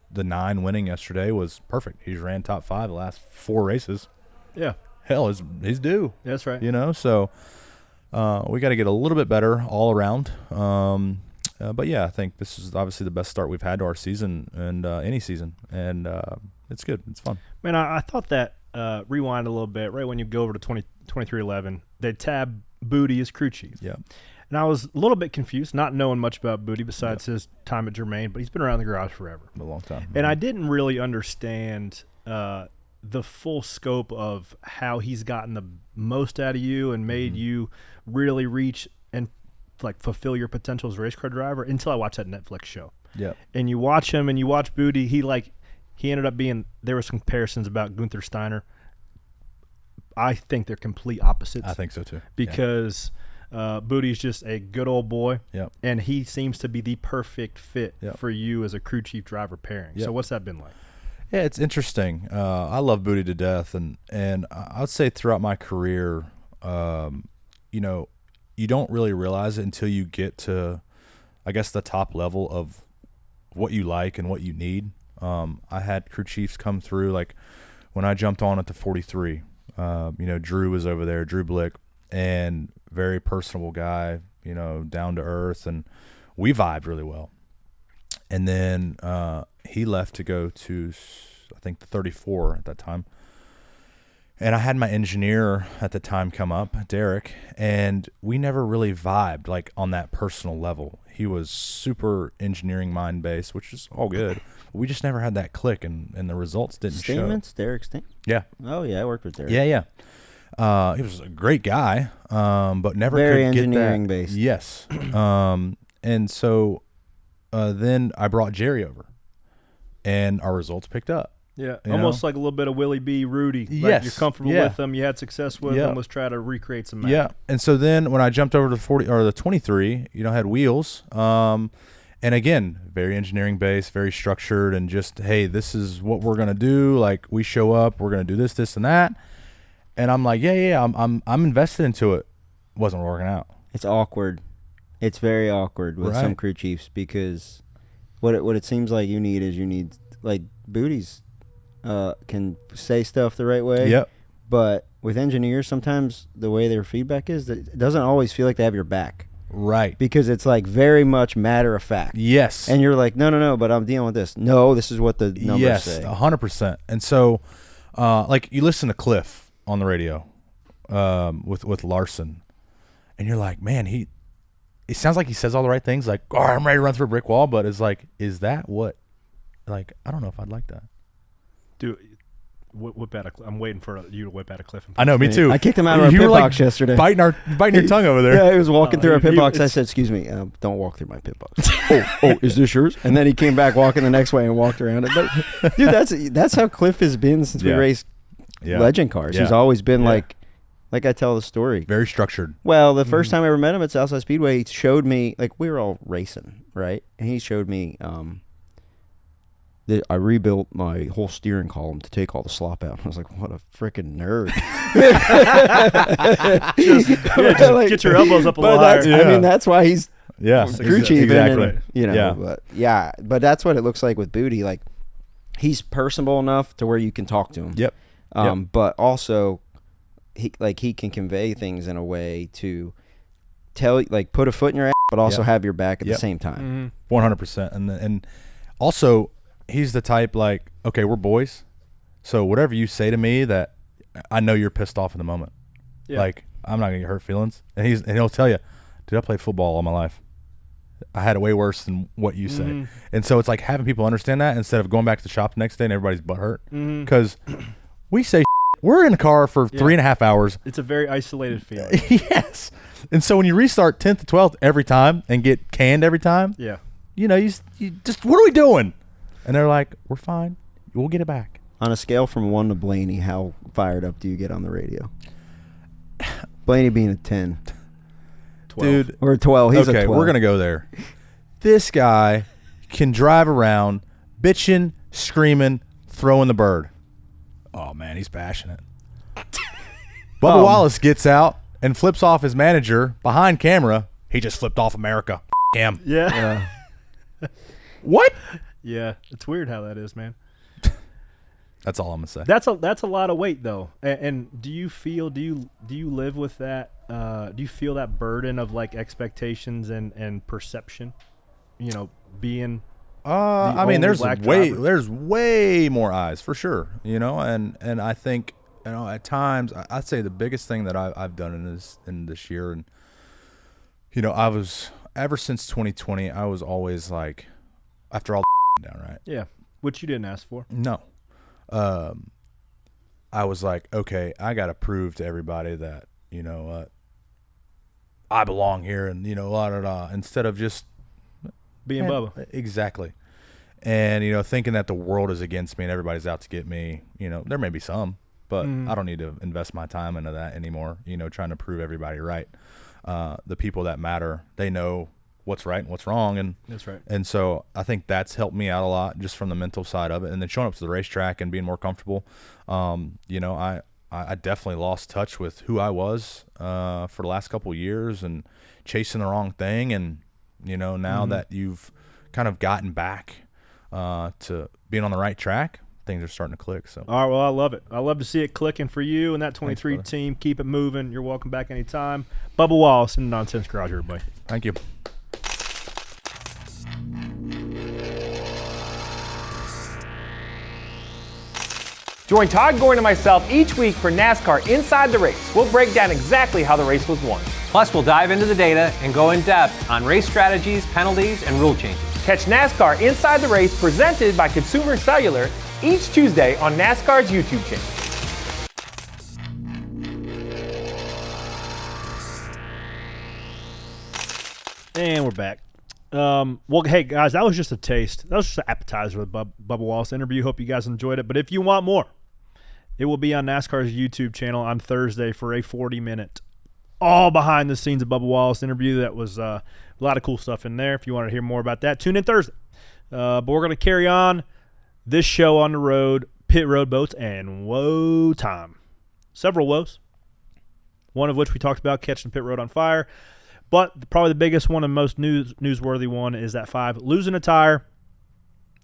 the 9 winning yesterday was perfect. He's ran top 5 the last 4 races. Yeah. Hell, he's due. That's right. So we got to get a little bit better all around. But yeah, I think this is obviously the best start we've had to our season and any season, and it's good. It's fun. Man, I thought that rewind a little bit. Right when you go over to 2311, they tab Booty as crew chief. Yeah. And I was a little bit confused, not knowing much about Booty besides his time at Germain, but he's been around the garage forever. A long time. And I didn't really understand the full scope of how he's gotten the most out of you and made you really reach and like fulfill your potential as a race car driver until I watched that Netflix show. Yeah. And you watch him and you watch Booty, he ended up being, there were some comparisons about Gunther Steiner. I think they're complete opposites. I think so too. Because Booty's just a good old boy. Yep. And he seems to be the perfect fit for you as a crew chief driver pairing. Yep. So what's that been like? Yeah, it's interesting. I love Booty to death, and I'd say throughout my career, you don't really realize it until you get to, I guess, the top level of what you like and what you need. I had crew chiefs come through, like when I jumped on at the 43. Drew was over there, Drew Blick, and very personable guy, down to earth, and we vibed really well. And then he left to go to, I think, the 34 at that time. And I had my engineer at the time come up, Derek, and we never really vibed, like, on that personal level. He was super engineering mind-based, which is all good. We just never had that click, and the results didn't show. Derek Statements? Yeah. Oh, yeah, I worked with Derek. Yeah. He was a great guy, but never very could get that. engineering based. Yes. And so then I brought Jerry over, and our results picked up. Yeah, almost like a little bit of Willie B. Rudy. Like yes. You're comfortable with them. You had success with them. Let's try to recreate some magic. Yeah, and so then when I jumped over to the 40 or the 23, had wheels. And again, very engineering based, very structured, and just, hey, this is what we're gonna do. Like, we show up, we're gonna do this, this, and that. And I'm like, I'm invested into it. Wasn't working out. It's awkward. It's very awkward with some crew chiefs, because what it seems like you need like Booty's can say stuff the right way. Yep. But with engineers, sometimes the way their feedback is, that it doesn't always feel like they have your back. Right. Because it's like very much matter of fact. Yes. And you're like, no, but I'm dealing with this. No, this is what the numbers say. Yes, 100%. And so, like, you listen to Cliff on the radio with Larson, and you're like, man, it sounds like he says all the right things, like, oh, I'm ready to run through a brick wall, but it's like, is that what, like, I don't know if I'd like that. Dude, whip out I'm waiting for you to whip out a Cliff. I know, me too. I kicked him out of our pit box yesterday. Biting your tongue over there. Yeah, he was walking through our pit box. I said, excuse me, don't walk through my pit box. oh, is this yours? And then he came back walking the next way and walked around it. But, dude, that's how Cliff has been since we raced legend cars. Yeah. He's always been like I tell the story. Very structured. Well, the first time I ever met him at Southside Speedway, he showed me, like, we were all racing, right? And he showed me I rebuilt my whole steering column to take all the slop out. I was like, what a freaking nerd. just get your elbows up a little higher. I mean, that's why he's crew chief. Exactly. But that's what it looks like with Booty. Like, he's personable enough to where you can talk to him. Yep. But also, he can convey things in a way to tell, like, put a foot in your ass, but also have your back at the same time. 100%. And also, he's the type, like, okay, we're boys, so whatever you say to me, that I know you're pissed off in the moment. Yeah. Like, I'm not gonna get hurt feelings, and he'll tell you, dude, I played football all my life. I had it way worse than what you say. And so it's like having people understand that instead of going back to the shop the next day and everybody's butt hurt, because we say we're in a car for 3.5 hours. It's a very isolated feeling. Yes. And so when you restart 10th to 12th every time and get canned every time, you know, you just, what are we doing? And they're like, we're fine. We'll get it back. On a scale from 1 to Blaney, how fired up do you get on the radio? Blaney being a 10. 12. Dude. Or a 12. He's a 12. We're going to go there. This guy can drive around bitching, screaming, throwing the bird. Oh, man, he's passionate. Bubba Wallace gets out and flips off his manager behind camera. He just flipped off America. Him. Yeah. What? Yeah, it's weird how that is, man. That's all I'm gonna say. That's a lot of weight, though. And do you live with that? Do you feel that burden of, like, expectations and perception? You know, being. I mean, there's way more eyes for sure. You know, and I think, you know, at times I'd say the biggest thing that I've done in this year, and you know, I was ever since 2020, I was always like, after all down, right? Yeah, which you didn't ask for. No. I was like, okay, I got to prove to everybody that, you know, I belong here, and, you know, instead of just being Bubba. Exactly. And, you know, thinking that the world is against me and everybody's out to get me, you know, there may be some, but I don't need to invest my time into that anymore, you know, trying to prove everybody right. The people that matter, they know what's right and what's wrong, and that's right. And so I think that's helped me out a lot, just from the mental side of it, and then showing up to the racetrack and being more comfortable. You know, I definitely lost touch with who I was for the last couple of years, and chasing the wrong thing. And you know, now that you've kind of gotten back to being on the right track, things are starting to click. So, all right, well, I love it. I love to see it clicking for you and that 23 Thanks, team. Keep it moving. You're welcome back anytime. Bubba Wallace in the Nonsense Garage, everybody. Thank you. Join Todd Gordon and myself each week for NASCAR Inside the Race. We'll break down exactly how the race was won. Plus, we'll dive into the data and go in depth on race strategies, penalties, and rule changes. Catch NASCAR Inside the Race presented by Consumer Cellular each Tuesday on NASCAR's YouTube channel. And we're back. Well, hey, guys, that was just a taste. That was just an appetizer with Bubba Wallace interview. Hope you guys enjoyed it. But if you want more, it will be on NASCAR's YouTube channel on Thursday for a 40-minute all behind the scenes of Bubba Wallace interview. That was a lot of cool stuff in there. If you want to hear more about that, tune in Thursday. But we're going to carry on this show on the road, pit road boats, and woe time. Several woes, one of which we talked about, catching pit road on fire. But probably the biggest one and most newsworthy one is that 5, losing a tire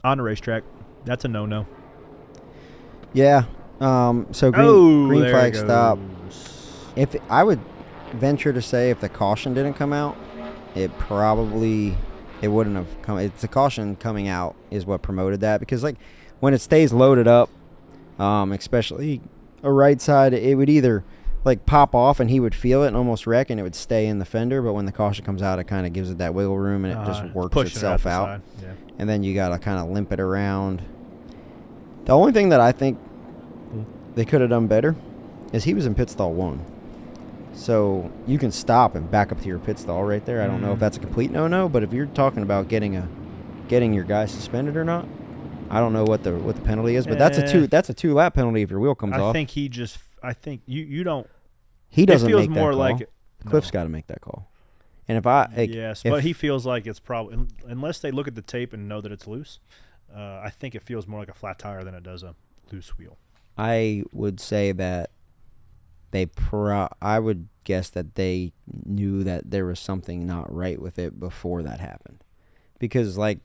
on the racetrack. That's a no-no. Yeah. So green flag stop. If I would venture to say, if the caution didn't come out, it wouldn't have come. It's the caution coming out is what promoted that, because like when it stays loaded up, especially a right side, it would either like pop off and he would feel it and almost wreck, and it would stay in the fender. But when the caution comes out, it kind of gives it that wiggle room, and it just works itself out. Yeah. And then you got to kind of limp it around. The only thing that I think they could have done better is he was in pit stall 1. So you can stop and back up to your pit stall right there. I don't know if that's a complete no-no, but if you're talking about getting your guy suspended or not, I don't know what the penalty is, but that's a 2-lap penalty if your wheel comes off. I think you don't. He doesn't it feels make that more call. like Cliff's got to make that call. And but he feels like it's probably, unless they look at the tape and know that it's loose, I think it feels more like a flat tire than it does a loose wheel. I would say that I would guess that they knew that there was something not right with it before that happened. Because, like,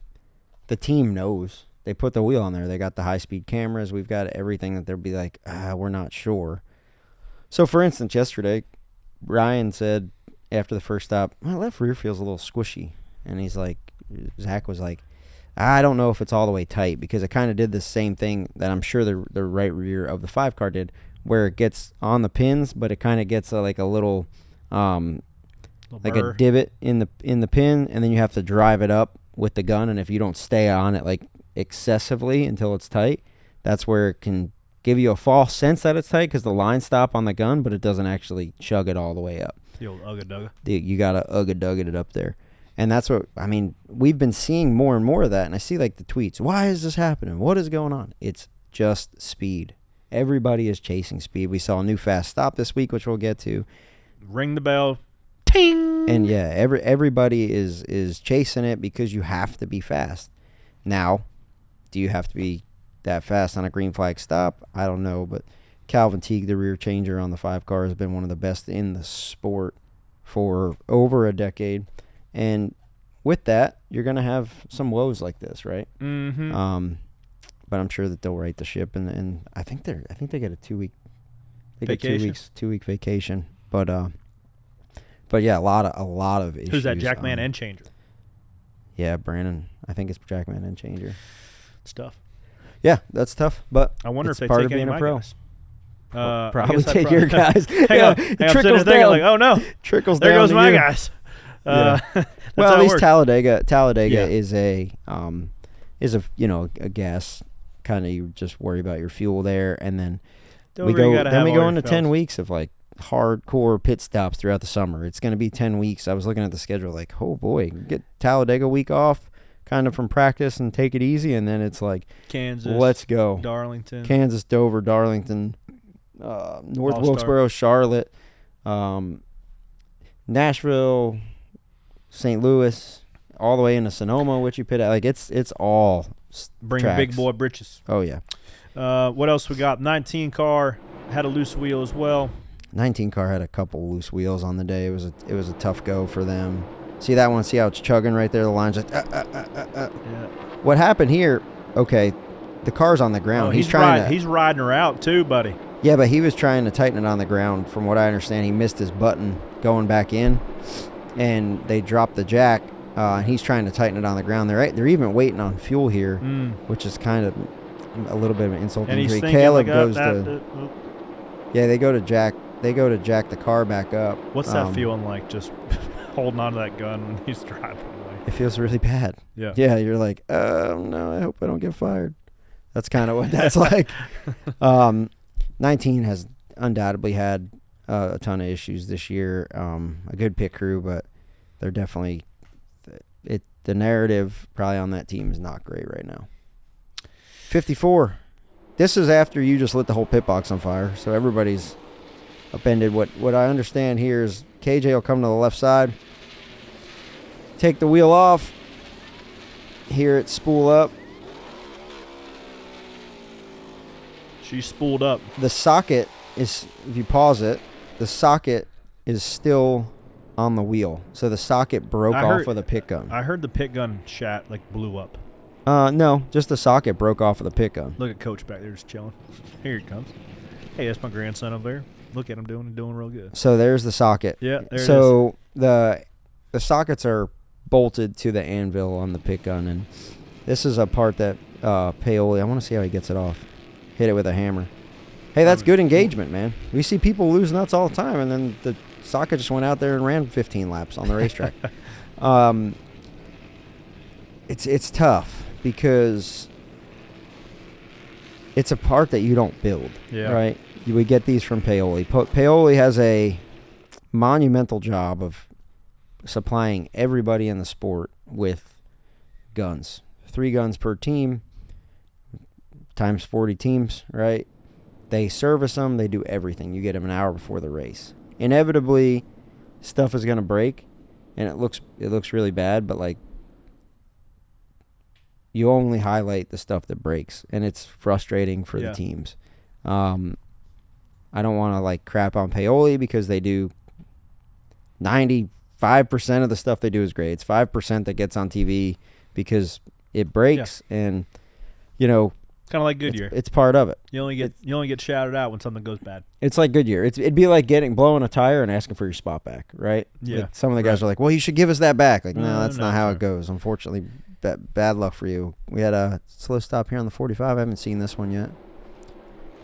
the team knows. They put the wheel on there. They got the high-speed cameras. We've got everything that they'll be like, we're not sure. So, for instance, yesterday, Ryan said after the first stop, my left rear feels a little squishy. And he's like, Zach was like, I don't know if it's all the way tight, because it kind of did the same thing that I'm sure the right rear of the 5 car did, where it gets on the pins, but it kind of gets like a little like a divot in the pin, and then you have to drive it up with the gun, and if you don't stay on it like excessively until it's tight, that's where it can give you a false sense that it's tight because the lines stop on the gun, but it doesn't actually chug it all the way up. The old ugga-dugga. You got to ugga-dugga it up there. And that's what, I mean, we've been seeing more and more of that, and I see like the tweets, why is this happening? What is going on? It's just speed. Everybody is chasing speed. We saw a new fast stop this week, which we'll get to. Ring the bell. Ting! And yeah, everybody is chasing it because you have to be fast. Now, do you have to be that fast on a green flag stop? I don't know, but Calvin Teague, the rear changer on the 5 car, has been one of the best in the sport for over a decade. And with that, you're going to have some woes like this, right? Mm-hmm. But I'm sure that they'll right the ship, and I think they get a 2-week vacation. 2-week vacation. But yeah, a lot of issues. Who's that, Jackman and changer? Yeah, Brandon. I think it's Jackman and changer. It's tough. Yeah, that's tough. But I wonder if they part take of being any of a my pro. guys. Probably take your guys. Hang on. I'm sitting there thinking, like, oh no, trickles there down goes to my you. guys. Well, at least Talladega Yeah. is a gas kind of, you just worry about your fuel there, and then we go into 10 weeks of like hardcore pit stops throughout the summer. It's going to be 10 weeks. I was looking at the schedule like, oh boy, get Talladega week off kind of from practice and take it easy, and then it's like Kansas, let's go. Darlington, Kansas, Dover, Darlington, North All-Star. Wilkesboro, Charlotte, Nashville, St. Louis, all the way into Sonoma, which you pit at. Like it's all bring tracks. big boy britches. Oh yeah. What else we got? 19 car had a loose wheel as well. 19 car had a couple loose wheels on the day. It was a tough go for them. See that one? See how it's chugging right there? The line's like, Yeah. What happened here? Okay, the car's on the ground. Oh, he's riding her out too, buddy. Yeah, but he was trying to tighten it on the ground. From what I understand, he missed his button going back in, and they dropped the jack. And he's trying to tighten it on the ground. They're even waiting on fuel here, which is kind of a little bit of an insult and injury. He's Caleb like, goes yeah, they go to jack the car back up. What's that feeling like, just holding on to that gun when he's driving away? It feels really bad. Yeah. Yeah, you're like, oh, no, I hope I don't get fired. That's kind of what that's like. 19 has undoubtedly had a ton of issues this year. A good pit crew, but they're definitely the narrative probably on that team is not great right now. 54. This is after you just lit the whole pit box on fire, so everybody's upended. What I understand here is KJ will come to the left side, take the wheel off, hear it spool up. She's spooled up. The socket is, if you pause it, the socket is still on the wheel. So the socket broke off of the pit gun. I heard the pit gun blew up. No, just the socket broke off of the pit gun. Look at Coach back there just chilling. Here he comes. Hey, that's my grandson over there. Look at him doing real good. So there's the socket. Yeah, there it is. So the sockets are bolted to the anvil on the pit gun, and this is a part that Paoli, I want to see how he gets it off. Hit it with a hammer. Hey, that's good engagement, man. We see people lose nuts all the time, and then the socket just went out there and ran 15 laps on the racetrack. It's tough because it's a part that you don't build, right? We get these from Paoli. Paoli has a monumental job of supplying everybody in the sport with guns. 3 guns per team times 40 teams, right? They service them. They do everything. You get them an hour before the race. Inevitably, stuff is going to break, and it looks really bad, but like you only highlight the stuff that breaks, and it's frustrating for the teams. I don't want to like crap on Paoli because they do 95% of the stuff they do is great. It's 5% that gets on TV because it breaks, and you know, kind of like Goodyear. It's part of it. You only get shouted out when something goes bad. It's like Goodyear. It'd be like blowing a tire and asking for your spot back, right? Yeah. Like some of the guys are like, "Well, you should give us that back." Like, no, that's not how it goes. Unfortunately, bad luck for you. We had a slow stop here on the 45. I haven't seen this one yet.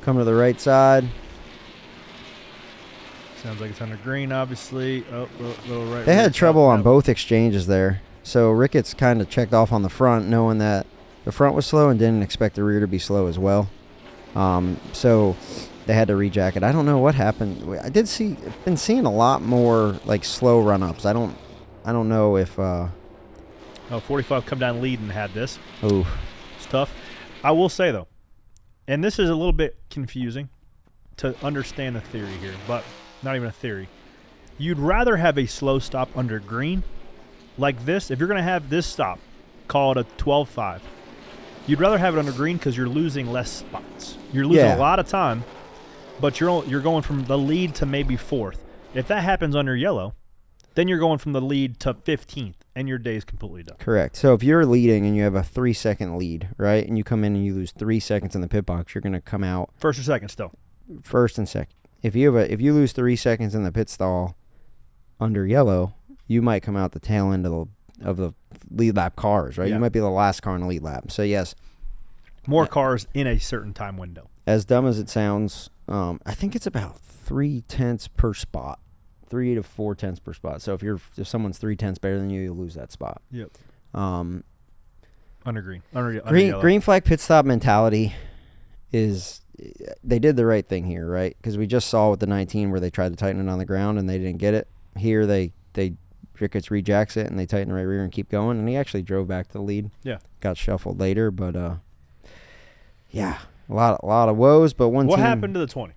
Coming to the right side. Sounds like it's under green, obviously. Oh, little right. They had trouble on both exchanges there. So Ricketts kind of checked off on the front, knowing that the front was slow and didn't expect the rear to be slow as well. So they had to rejack it. I don't know what happened. Been seeing a lot more like slow run-ups. I don't know if 45 come down lead and had this. Ooh. It's tough. I will say though, and this is a little bit confusing to understand the theory here, but not even a theory. You'd rather have a slow stop under green like this. If you're going to have this stop, call it a 12.5. You'd rather have it under green because you're losing less spots. You're losing a lot of time, but you're going from the lead to maybe 4th. If that happens under yellow, then you're going from the lead to 15th, and your day is completely done. Correct. So if you're leading and you have a 3-second lead, right, and you come in and you lose 3 seconds in the pit box, you're going to come out first or second still. First and second. If you lose 3 seconds in the pit stall under yellow, you might come out the tail end of the lead lap cars, right? Yeah. You might be the last car in the lead lap. So yes, more cars in a certain time window. As dumb as it sounds, I think it's about 3/10 per spot, 3 to 4 tenths per spot. So if someone's 3 tenths better than you, you'll lose that spot. Yep. Under green. Green flag pit stop mentality is. They did the right thing here, right? Because we just saw with the 19 where they tried to tighten it on the ground and they didn't get it. Here Ricketts rejacks it and they tighten the right rear and keep going. And he actually drove back to the lead. Yeah, got shuffled later, but yeah, a lot of woes. But what happened to the 20?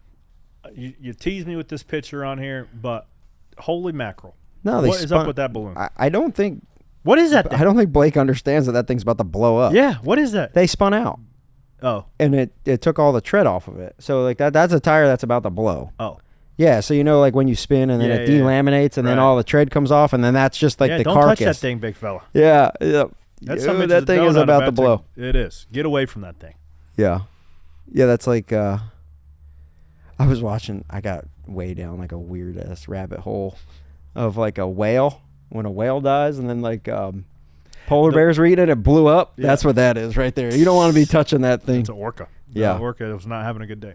You teased me with this picture on here, but holy mackerel! No, what is up with that balloon? I don't think. What is that thing? I don't think Blake understands that thing's about to blow up. Yeah, what is that? They spun out. Oh. And it took all the tread off of it. So like that's a tire that's about to blow. Oh. Yeah, so like when you spin and then it delaminates and then all the tread comes off and then that's just like the don't carcass. Don't touch that thing, big fella. Yeah. That thing is about to blow. It is. Get away from that thing. Yeah. Yeah, that's like I was watching, I got way down like a weird ass rabbit hole of like a whale, when a whale dies and then like polar bears were eating it, blew up. Yeah. That's what that is right there. You don't want to be touching that thing. It's an orca. Yeah. Orca was not having a good day.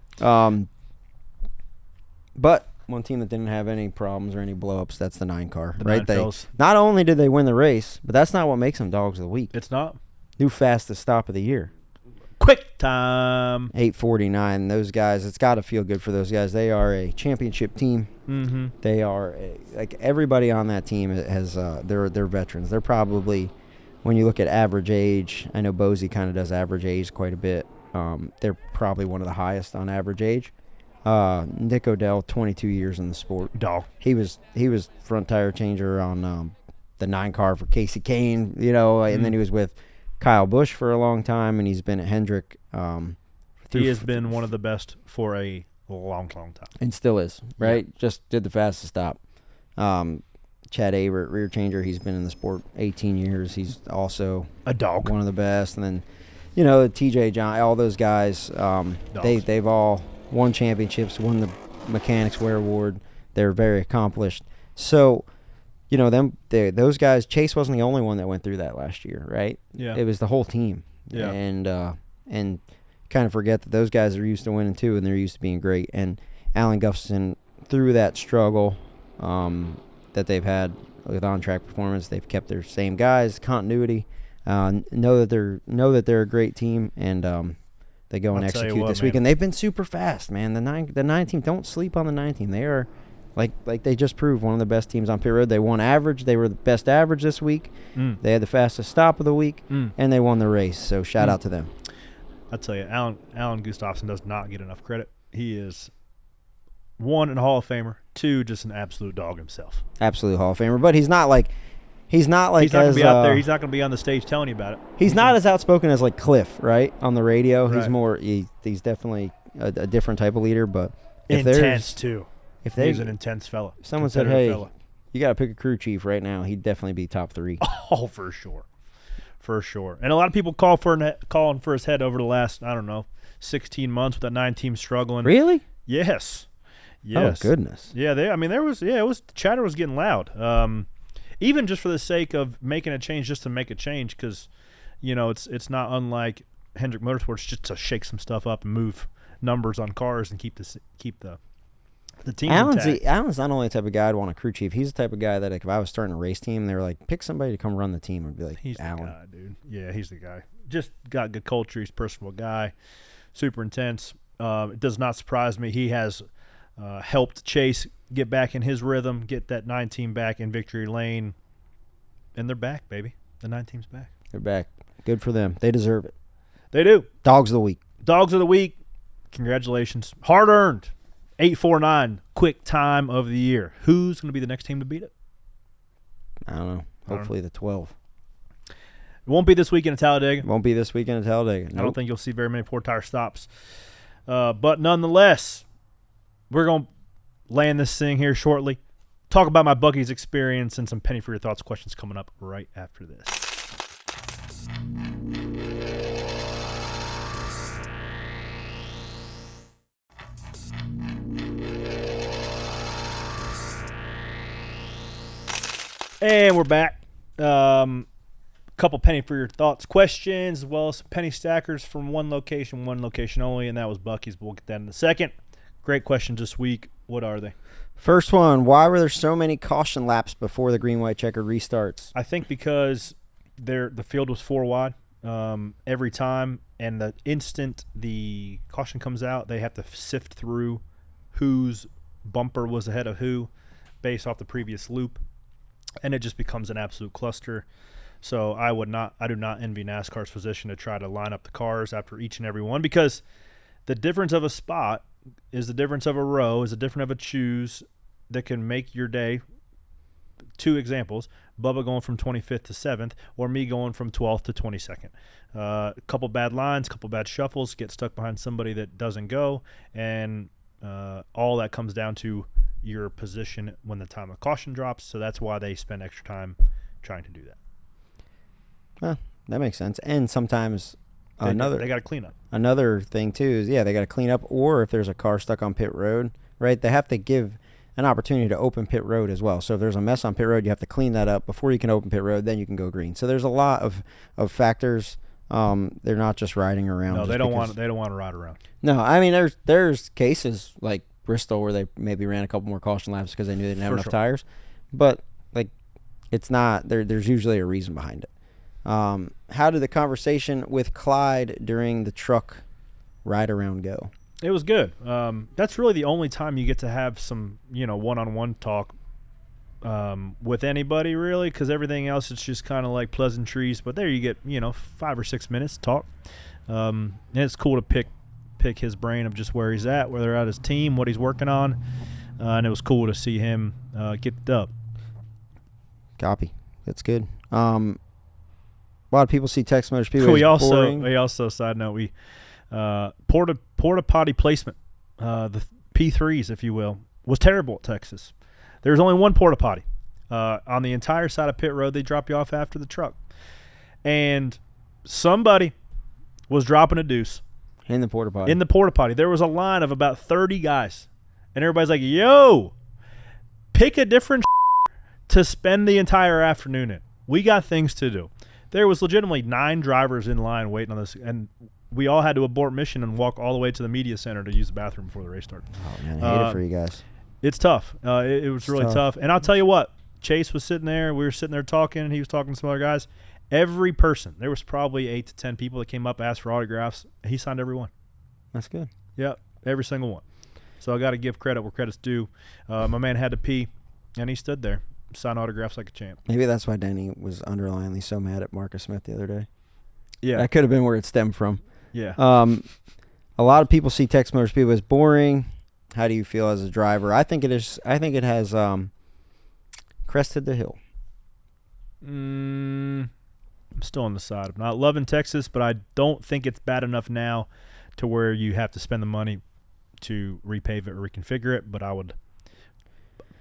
But one team that didn't have any problems or any blow-ups, that's the 9 car. The right? 9 Not only did they win the race, but that's not what makes them dogs of the week. It's not. New fastest stop of the year. Quick time. 8:49. Those guys, it's got to feel good for those guys. They are a championship team. Mm-hmm. They are like everybody on that team has they're veterans. They're probably, when you look at average age, I know Bozy kind of does average age quite a bit. They're probably one of the highest on average age. Nick Odell, 22 years in the sport. Dog. He was front tire changer on the 9 car for Casey Kane, and then he was with Kyle Busch for a long time, and he's been at Hendrick. He has been one of the best for a long time. And still is, right? Yeah. Just did the fastest stop. Chad Avert, rear changer, he's been in the sport 18 years. He's also a dog. One of the best. And then, TJ John, all those guys, they've all won championships, won the Mechanics Wear Award. They're very accomplished. So, those guys, Chase wasn't the only one that went through that last year, right? Yeah. It was the whole team. Yeah. And kind of forget that those guys are used to winning too, and they're used to being great. And Alan Gustafson, through that struggle that they've had with on-track performance, they've kept their same guys, continuity. Know that they're a great team, and they go and execute this week. And they've been super fast, man. The 9 team, don't sleep on the 9 team. They are like they just proved one of the best teams on pit road. They won average. They were the best average this week. They had the fastest stop of the week, and they won the race. So shout out to them. I tell you, Alan Gustafson does not get enough credit. He is 1, a Hall of Famer, 2, just an absolute dog himself. Absolute Hall of Famer, but he's not He's not like he's not going to be out there. He's not going to be on the stage telling you about it. He's not as outspoken as like Cliff, right? On the radio, Right. he's more. He's definitely a different type of leader, but Intense too. If he's an intense fella. If someone said, "Hey, you got to pick a crew chief right now," he'd definitely be top 3. Oh, for sure. For sure. And a lot of people calling for his head over the last, I don't know, 16 months with that 9-team struggling. Really? Yes. Oh, goodness. Yeah, chatter was getting loud. Even just for the sake of making a change just to make a change, because, it's not unlike Hendrick Motorsports just to shake some stuff up and move numbers on cars and keep the team intact. Alan's not only the type of guy I'd want a crew chief. He's the type of guy that if I was starting a race team, they were like, pick somebody to come run the team. I'd be like, he's Alan. the guy, dude. Yeah, he's the guy. Just got good culture. He's a personable guy. Super intense. It does not surprise me. He has helped Chase get back in his rhythm, get that 9-team back in victory lane. And they're back, baby. The 9-team's back. They're back. Good for them. They deserve it. They do. Dogs of the week. Dogs of the week. Congratulations. Hard-earned. 849, quick time of the year. Who's going to be the next team to beat it? I don't know. Hopefully the 12. It won't be this weekend at Talladega. Won't be this weekend at Talladega. Nope. I don't think you'll see very many 4-tire stops. But nonetheless, we're going to land this thing here shortly. Talk about my Buc-ee's experience and some penny for your thoughts questions coming up right after this. And we're back. Couple penny for your thoughts questions, as well as some penny stackers from one location only, and that was Buc-ee's. But we'll get that in a second. Great questions this week. What are they? First one, why were there so many caution laps before the green, white, checker restarts? I think because the field was 4 wide every time, and the instant the caution comes out, they have to sift through whose bumper was ahead of who based off the previous loop. And it just becomes an absolute cluster. So I do not envy NASCAR's position to try to line up the cars after each and every one, because the difference of a spot is the difference of a row, is the difference of a choose that can make your day. 2 examples, Bubba going from 25th to 7th, or me going from 12th to 22nd. A couple bad lines, couple bad shuffles, get stuck behind somebody that doesn't go, and all that comes down to your position when the time of caution drops. So that's why they spend extra time trying to do that. Well, that makes sense. And sometimes they got to clean up. Another thing too is they got to clean up, or if there's a car stuck on pit road, right, they have to give an opportunity to open pit road as well. So if there's a mess on pit road, you have to clean that up before you can open pit road, then you can go green. So there's a lot of factors. They're not just riding around. No, they don't want to ride around. No, I mean there's cases like Bristol where they maybe ran a couple more caution laps because they knew they didn't have enough tires, but like it's not there's usually a reason behind it. How did the conversation with Clyde during the truck ride around go? It was good. That's really the only time you get to have some one-on-one talk with anybody, really, because everything else it's just kind of like pleasantries. But there you get 5 or 6 minutes to talk, and it's cool to pick his brain of just where he's at, where they're at his team, what he's working on, and it was cool to see him get the dub. Copy. That's good. A lot of people see Texas Motor Speedway we as boring. also side note, we porta potty placement, the P3s, if you will, was terrible at Texas. There's only one porta potty on the entire side of pit road. They drop you off after the truck, and somebody was dropping a deuce in the porta potty. There was a line of about 30 guys, and everybody's like, "Yo, pick a different to spend the entire afternoon in. We got things to do." There was legitimately 9 drivers in line waiting on this, and we all had to abort mission and walk all the way to the media center to use the bathroom before the race started. Oh, man, I hate it for you guys. It's tough. It was really tough. And I'll tell you what, Chase was sitting there. We were sitting there talking, and he was talking to some other guys. Every person, there was probably 8 to 10 people that came up, asked for autographs. He signed every one. That's good. Yep, every single one. So I got to give credit where credit's due. My man had to pee, and he stood there, signed autographs like a champ. Maybe that's why Denny was underlyingly so mad at Marcus Smith the other day. Yeah. That could have been where it stemmed from. Yeah. A lot of people see Texas Motor Speedway as boring. How do you feel as a driver? I think it is. I think it has crested the hill. I'm still on the side. I'm not loving Texas, but I don't think it's bad enough now to where you have to spend the money to repave it or reconfigure it. But I would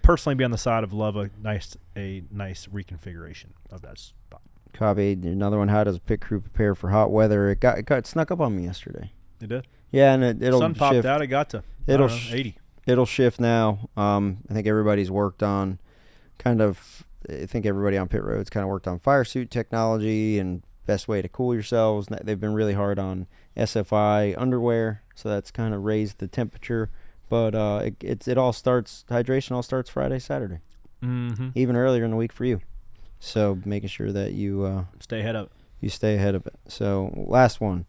personally be on the side of love a nice reconfiguration of that spot. Copy. Another one. How does a pit crew prepare for hot weather? It got snuck up on me yesterday. It did? Yeah, and it'll sun popped shift. out. It got to 80. It'll shift now. I think everybody's worked on I think everybody on pit roads kind of worked on fire suit technology and best way to cool yourselves. They've been really hard on SFI underwear, so that's kind of raised the temperature. But hydration all starts Friday, Saturday, even earlier in the week for you. So making sure that you stay ahead of it. You stay ahead of it. So last one.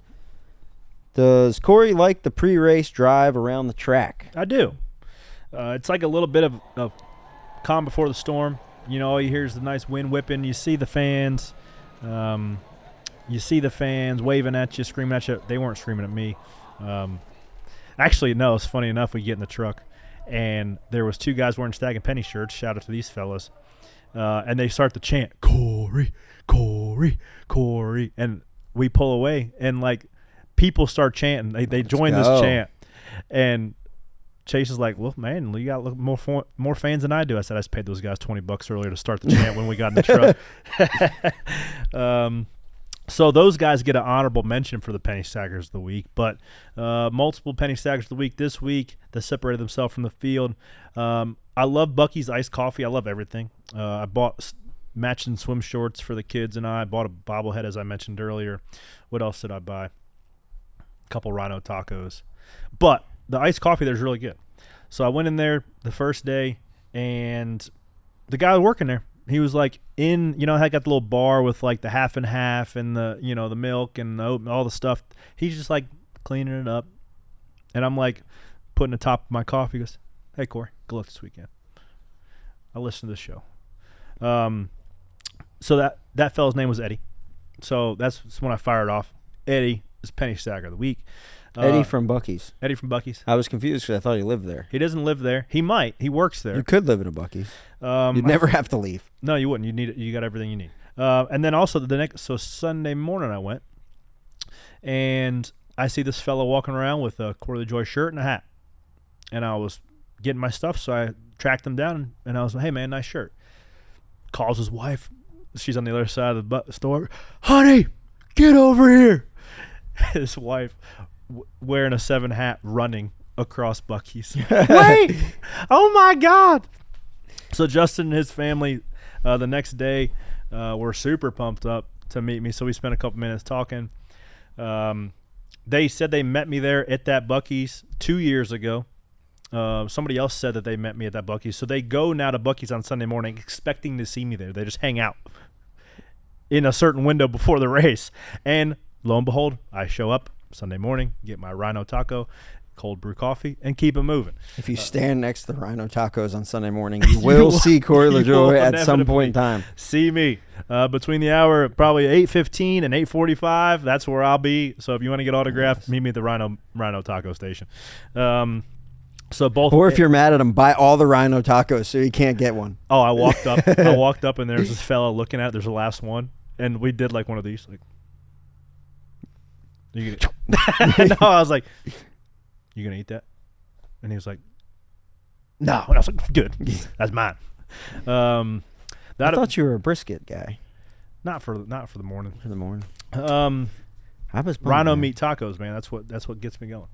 Does Corey like the pre-race drive around the track? I do. It's like a little bit of calm before the storm. You know, all you hear is the nice wind whipping. You see the fans. You see the fans waving at you, screaming at you. They weren't screaming at me. Actually, no, it's funny enough. We get in the truck, and there was 2 guys wearing Stag and Penny shirts. Shout out to these fellas. And they start to chant, Corey, Corey, Corey. And we pull away, and, like, people start chanting. They join this chant. And Chase is like, well, man, you got more fans than I do. I said I just paid those guys $20 earlier to start the chant when we got in the truck. So those guys get an honorable mention for the Penny Stackers of the week. But multiple Penny Stackers of the week this week that separated themselves from the field. I love Buc-ee's iced coffee. I love everything. I bought matching swim shorts for the kids, and I bought a bobblehead, as I mentioned earlier. What else did I buy? A couple Rhino tacos. But the iced coffee there is really good. So I went in there the first day, and the guy working there, he was like I got the little bar with like the half and half and the, the milk and the oat, all the stuff. He's just like cleaning it up. And I'm like putting the top of my coffee. He goes, hey, Corey, good luck this weekend. I listened to this show. So that fella's name was Eddie. So that's when I fired off. Eddie is Penny Stacker of the week. Eddie from Buc-ee's. Eddie from Buc-ee's. I was confused because I thought he lived there. He doesn't live there. He might. He works there. You could live in a Buc-ee's. You'd never have to leave. No, you wouldn't. You got everything you need. And then also Sunday morning I went, and I see this fellow walking around with a Corey LaJoy shirt and a hat. And I was getting my stuff, so I tracked him down, and I was like, hey, man, nice shirt. Calls his wife. She's on the other side of the store. Honey, get over here. His wife wearing a 7 hat running across Buc-ee's. Wait! Oh, my God. So Justin and his family the next day were super pumped up to meet me, so we spent a couple minutes talking. They said they met me there at that Buc-ee's 2 years ago. Somebody else said that they met me at that Buc-ee's. So they go now to Buc-ee's on Sunday morning expecting to see me there. They just hang out in a certain window before the race. And lo and behold, I show up Sunday morning, get my Rhino taco, cold brew coffee, and keep it moving. If you stand next to the Rhino tacos on Sunday morning, you will see Corey LaJoy at some point in time. See me. Between the hour probably 8:15 and 8:45, that's where I'll be. So if you want to get autographed, meet me at the Rhino taco station. Or if you're mad at him, buy all the Rhino tacos so you can't get one. Oh, I walked up and there's this fella looking at it. There's the last one, and we did like one of these. Like, you gonna? No, I was like, you gonna eat that? And he was like, no. And I was like, good, that's mine. I thought you were a brisket guy. Not for the morning. For the morning. I was Rhino meat tacos, man. That's what gets me going.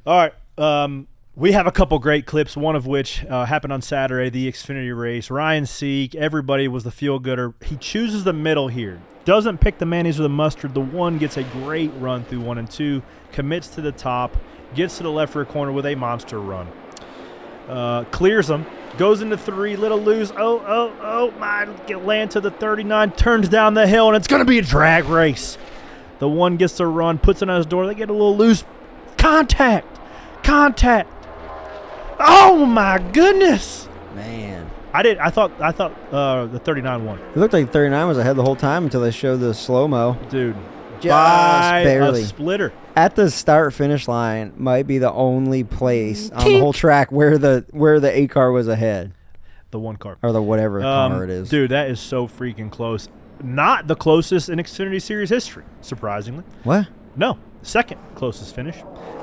All right. We have a couple great clips, one of which happened on Saturday, the Xfinity race. Ryan Seek, everybody was the feel-gooder. He chooses the middle here. Doesn't pick the mayonnaise or the mustard. The one gets a great run through 1 and 2, commits to the top, gets to the left rear corner with a monster run. Clears them, goes into 3, little loose. Land to the 39, turns down the hill, and it's going to be a drag race. The one gets the run, puts it on his door. They get a little loose. Contact. Oh my goodness, man! I thought the 39 won. It looked like 39 was ahead the whole time until they showed the slow mo. Dude, just barely. A splitter at the start finish line might be the only place on the whole track where the 8 car was ahead. The one car. Or the whatever car it is. Dude, that is so freaking close. Not the closest in Xfinity Series history, surprisingly. What? No, second closest finish.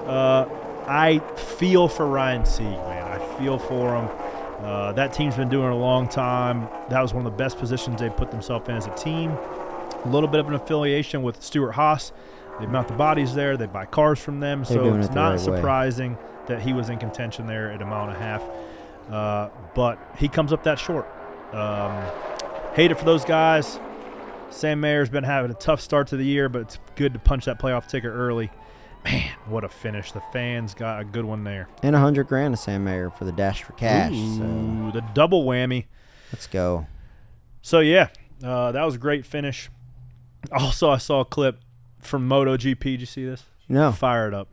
I feel for Ryan Sieg, man. I feel for him. That team's been doing it a long time. That was one of the best positions they put themselves in as a team. A little bit of an affiliation with Stewart Haas. They mount the bodies there. They buy cars from them. So it's not surprising that he was in contention there at a mile and a half. But he comes up that short. Hate it for those guys. Sam Mayer's been having a tough start to the year, but it's good to punch that playoff ticket early. Man, what a finish. The fans got a good one there. And $100,000 to Sam Mayer for the Dash for Cash. Ooh, the double whammy. Let's go. So, yeah, that was a great finish. Also, I saw a clip from MotoGP. Did you see this? No. Fire it up.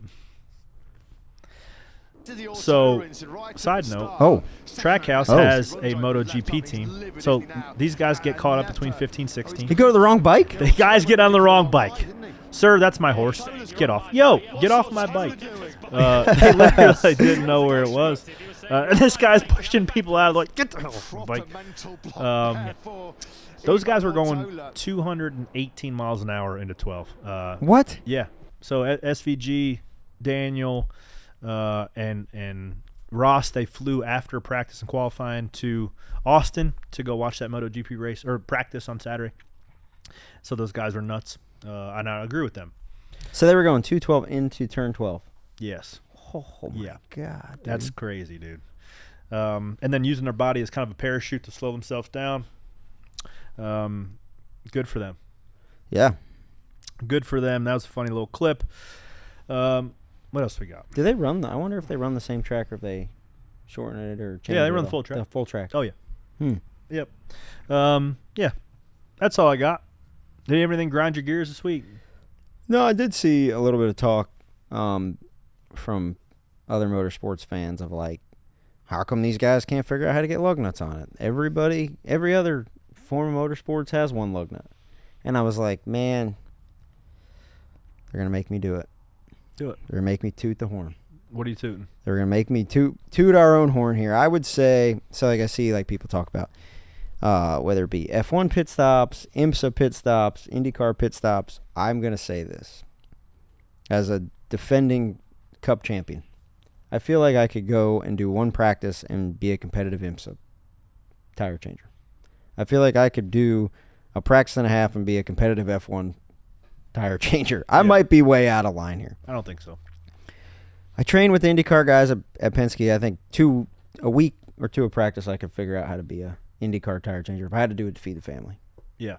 So, side note, Trackhouse has a MotoGP team. So, these guys get caught up between 15, 16. You go to the wrong bike? The guys get on the wrong bike. Sir, that's my horse. Get off. Yo, get off my bike. They literally didn't know where it was. And this guy's pushing people out. Like, get the hell off my bike. Those guys were going 218 miles an hour into 12. What? Yeah. So, SVG, Daniel, and Ross, they flew after practice and qualifying to Austin to go watch that MotoGP race or practice on Saturday. So those guys were nuts, and I agree with them. So they were going 212 into turn 12. Yes. Oh my God, dude. That's crazy, dude. And then using their body as kind of a parachute to slow themselves down. Good for them. Yeah. Good for them. That was a funny little clip. What else we got? Do they run? I wonder if they run the same track or if they shorten it or change it. Yeah, they run the full track. The full track. Oh, yeah. Yep. Yeah. That's all I got. Did you have anything grind your gears this week? No, I did see a little bit of talk from other motorsports fans of like, how come these guys can't figure out how to get lug nuts on it? Every other form of motorsports has one lug nut. And I was like, man, they're going to make me do it. Do it. They're going to make me toot the horn. What are you tooting? They're going to make me toot our own horn here. I would say, so like I see like people talk about, whether it be F1 pit stops, IMSA pit stops, IndyCar pit stops, I'm going to say this. As a defending Cup champion, I feel like I could go and do one practice and be a competitive IMSA tire changer. I feel like I could do a practice and a half and be a competitive F1 tire changer. I might be way out of line here. I don't think so. I train with the IndyCar guys at Penske. I think a week or two of practice I could figure out how to be a IndyCar tire changer if I had to do it to feed the family. Yeah.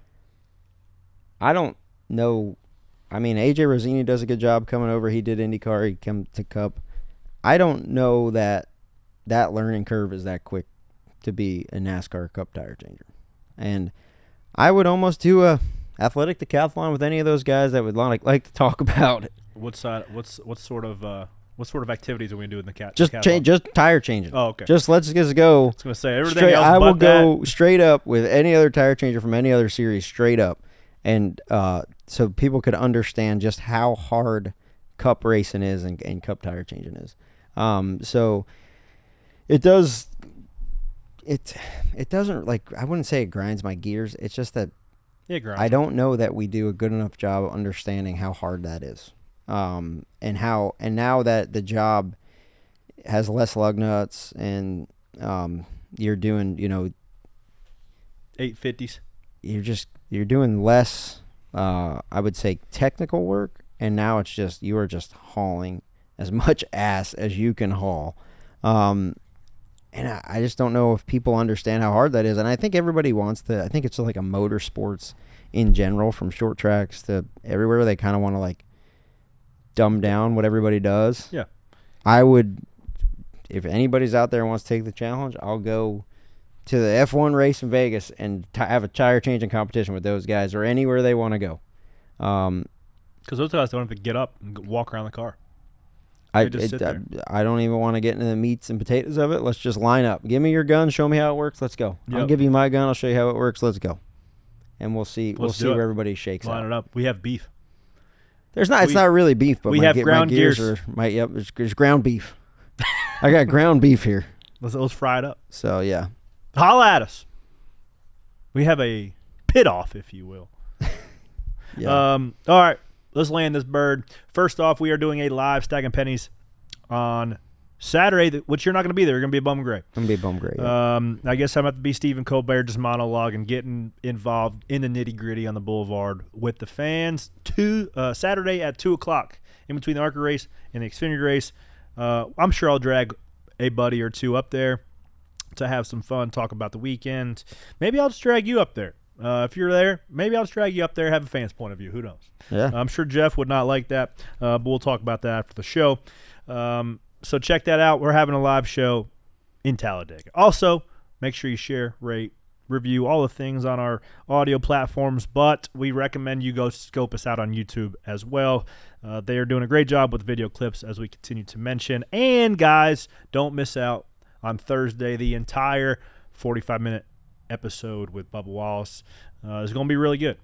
I don't know. I mean, AJ Rosini does a good job coming over. He did IndyCar. He came to Cup. I don't know that learning curve is that quick to be a NASCAR Cup tire changer. And I would almost do a athletic decathlon with any of those guys that would like to talk about it. What sort of activities are we gonna do in the decathlon? Just tire changing. Oh, okay. Let's just go. I was gonna say everything else. I will go straight up with any other tire changer from any other series, straight up, and so people could understand just how hard Cup racing is and Cup tire changing is. So it does. It doesn't, like, I wouldn't say it grinds my gears. It's just that I don't know that we do a good enough job of understanding how hard that is. And now that the job has less lug nuts and you're doing, 850s. You're doing less, I would say, technical work, and now it's just, you are just hauling as much ass as you can haul. And I just don't know if people understand how hard that is. And I think everybody wants to, I think it's like a motorsports in general, from short tracks to everywhere. They kind of want to like dumb down what everybody does. Yeah. I would, if anybody's out there and wants to take the challenge, I'll go to the F1 race in Vegas and have a tire changing competition with those guys, or anywhere they want to go. Because those guys don't have to get up and walk around the car. I don't even want to get into the meats and potatoes of it. Let's just line up. Give me your gun. Show me how it works. Let's go. Yep. I'll give you my gun. I'll show you how it works. Let's go. And we'll see. We'll see where everybody shakes out. Line it up. We have beef. It's not really beef, but we have ground gears. There's ground beef. I got ground beef here. Let's fry it up. So yeah. holla at us. We have a pit off, if you will. Yeah. All right, let's land this bird. First off, we are doing a live Stacking Pennies on Saturday, which you're not going to be there. You're going to be at Bowman Gray. I'm going to be Bowman Gray, yeah. I guess I'm about to be Stephen Colbert, just monologuing, getting involved in the nitty-gritty on the boulevard with the fans. Saturday at 2 o'clock, in between the ARCA race and the Xfinity race. I'm sure I'll drag a buddy or two up there to have some fun, talk about the weekend. Maybe I'll just drag you up there. If you're there, maybe I'll just drag you up there, have a fan's point of view. Who knows? Yeah. I'm sure Jeff would not like that, but we'll talk about that after the show. So check that out. We're having a live show in Talladega. Also, make sure you share, rate, review, all the things on our audio platforms, but we recommend you go scope us out on YouTube as well. They are doing a great job with video clips, as we continue to mention. And, guys, don't miss out on Thursday. The entire 45-minute episode with Bubba Wallace is going to be really good.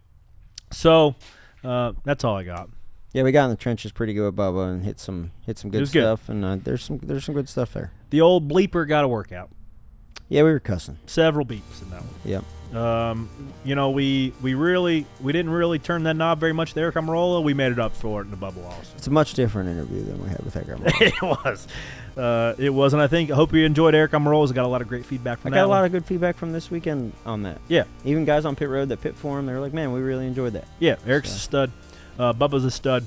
So that's all I got. Yeah, we got in the trenches pretty good with Bubba and hit some good stuff, and there's some good stuff there. The old bleeper got a workout. Yeah, we were cussing. Several beeps in that one. Yep. We didn't really turn that knob very much to Eric Almirola. We made it up for it in the Bubba Wallace. It's a much different interview than we had with Eric Almirola. It was, and I hope you enjoyed Eric Almirola's. Got a lot of great feedback from that. I got a lot of good feedback from this weekend on that. Yeah. Even guys on pit road that pit for him, they were like, man, we really enjoyed that. Yeah, Eric's a stud. Bubba's a stud.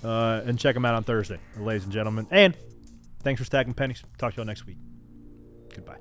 And check him out on Thursday, ladies and gentlemen. And thanks for stacking pennies. Talk to y'all next week. Goodbye.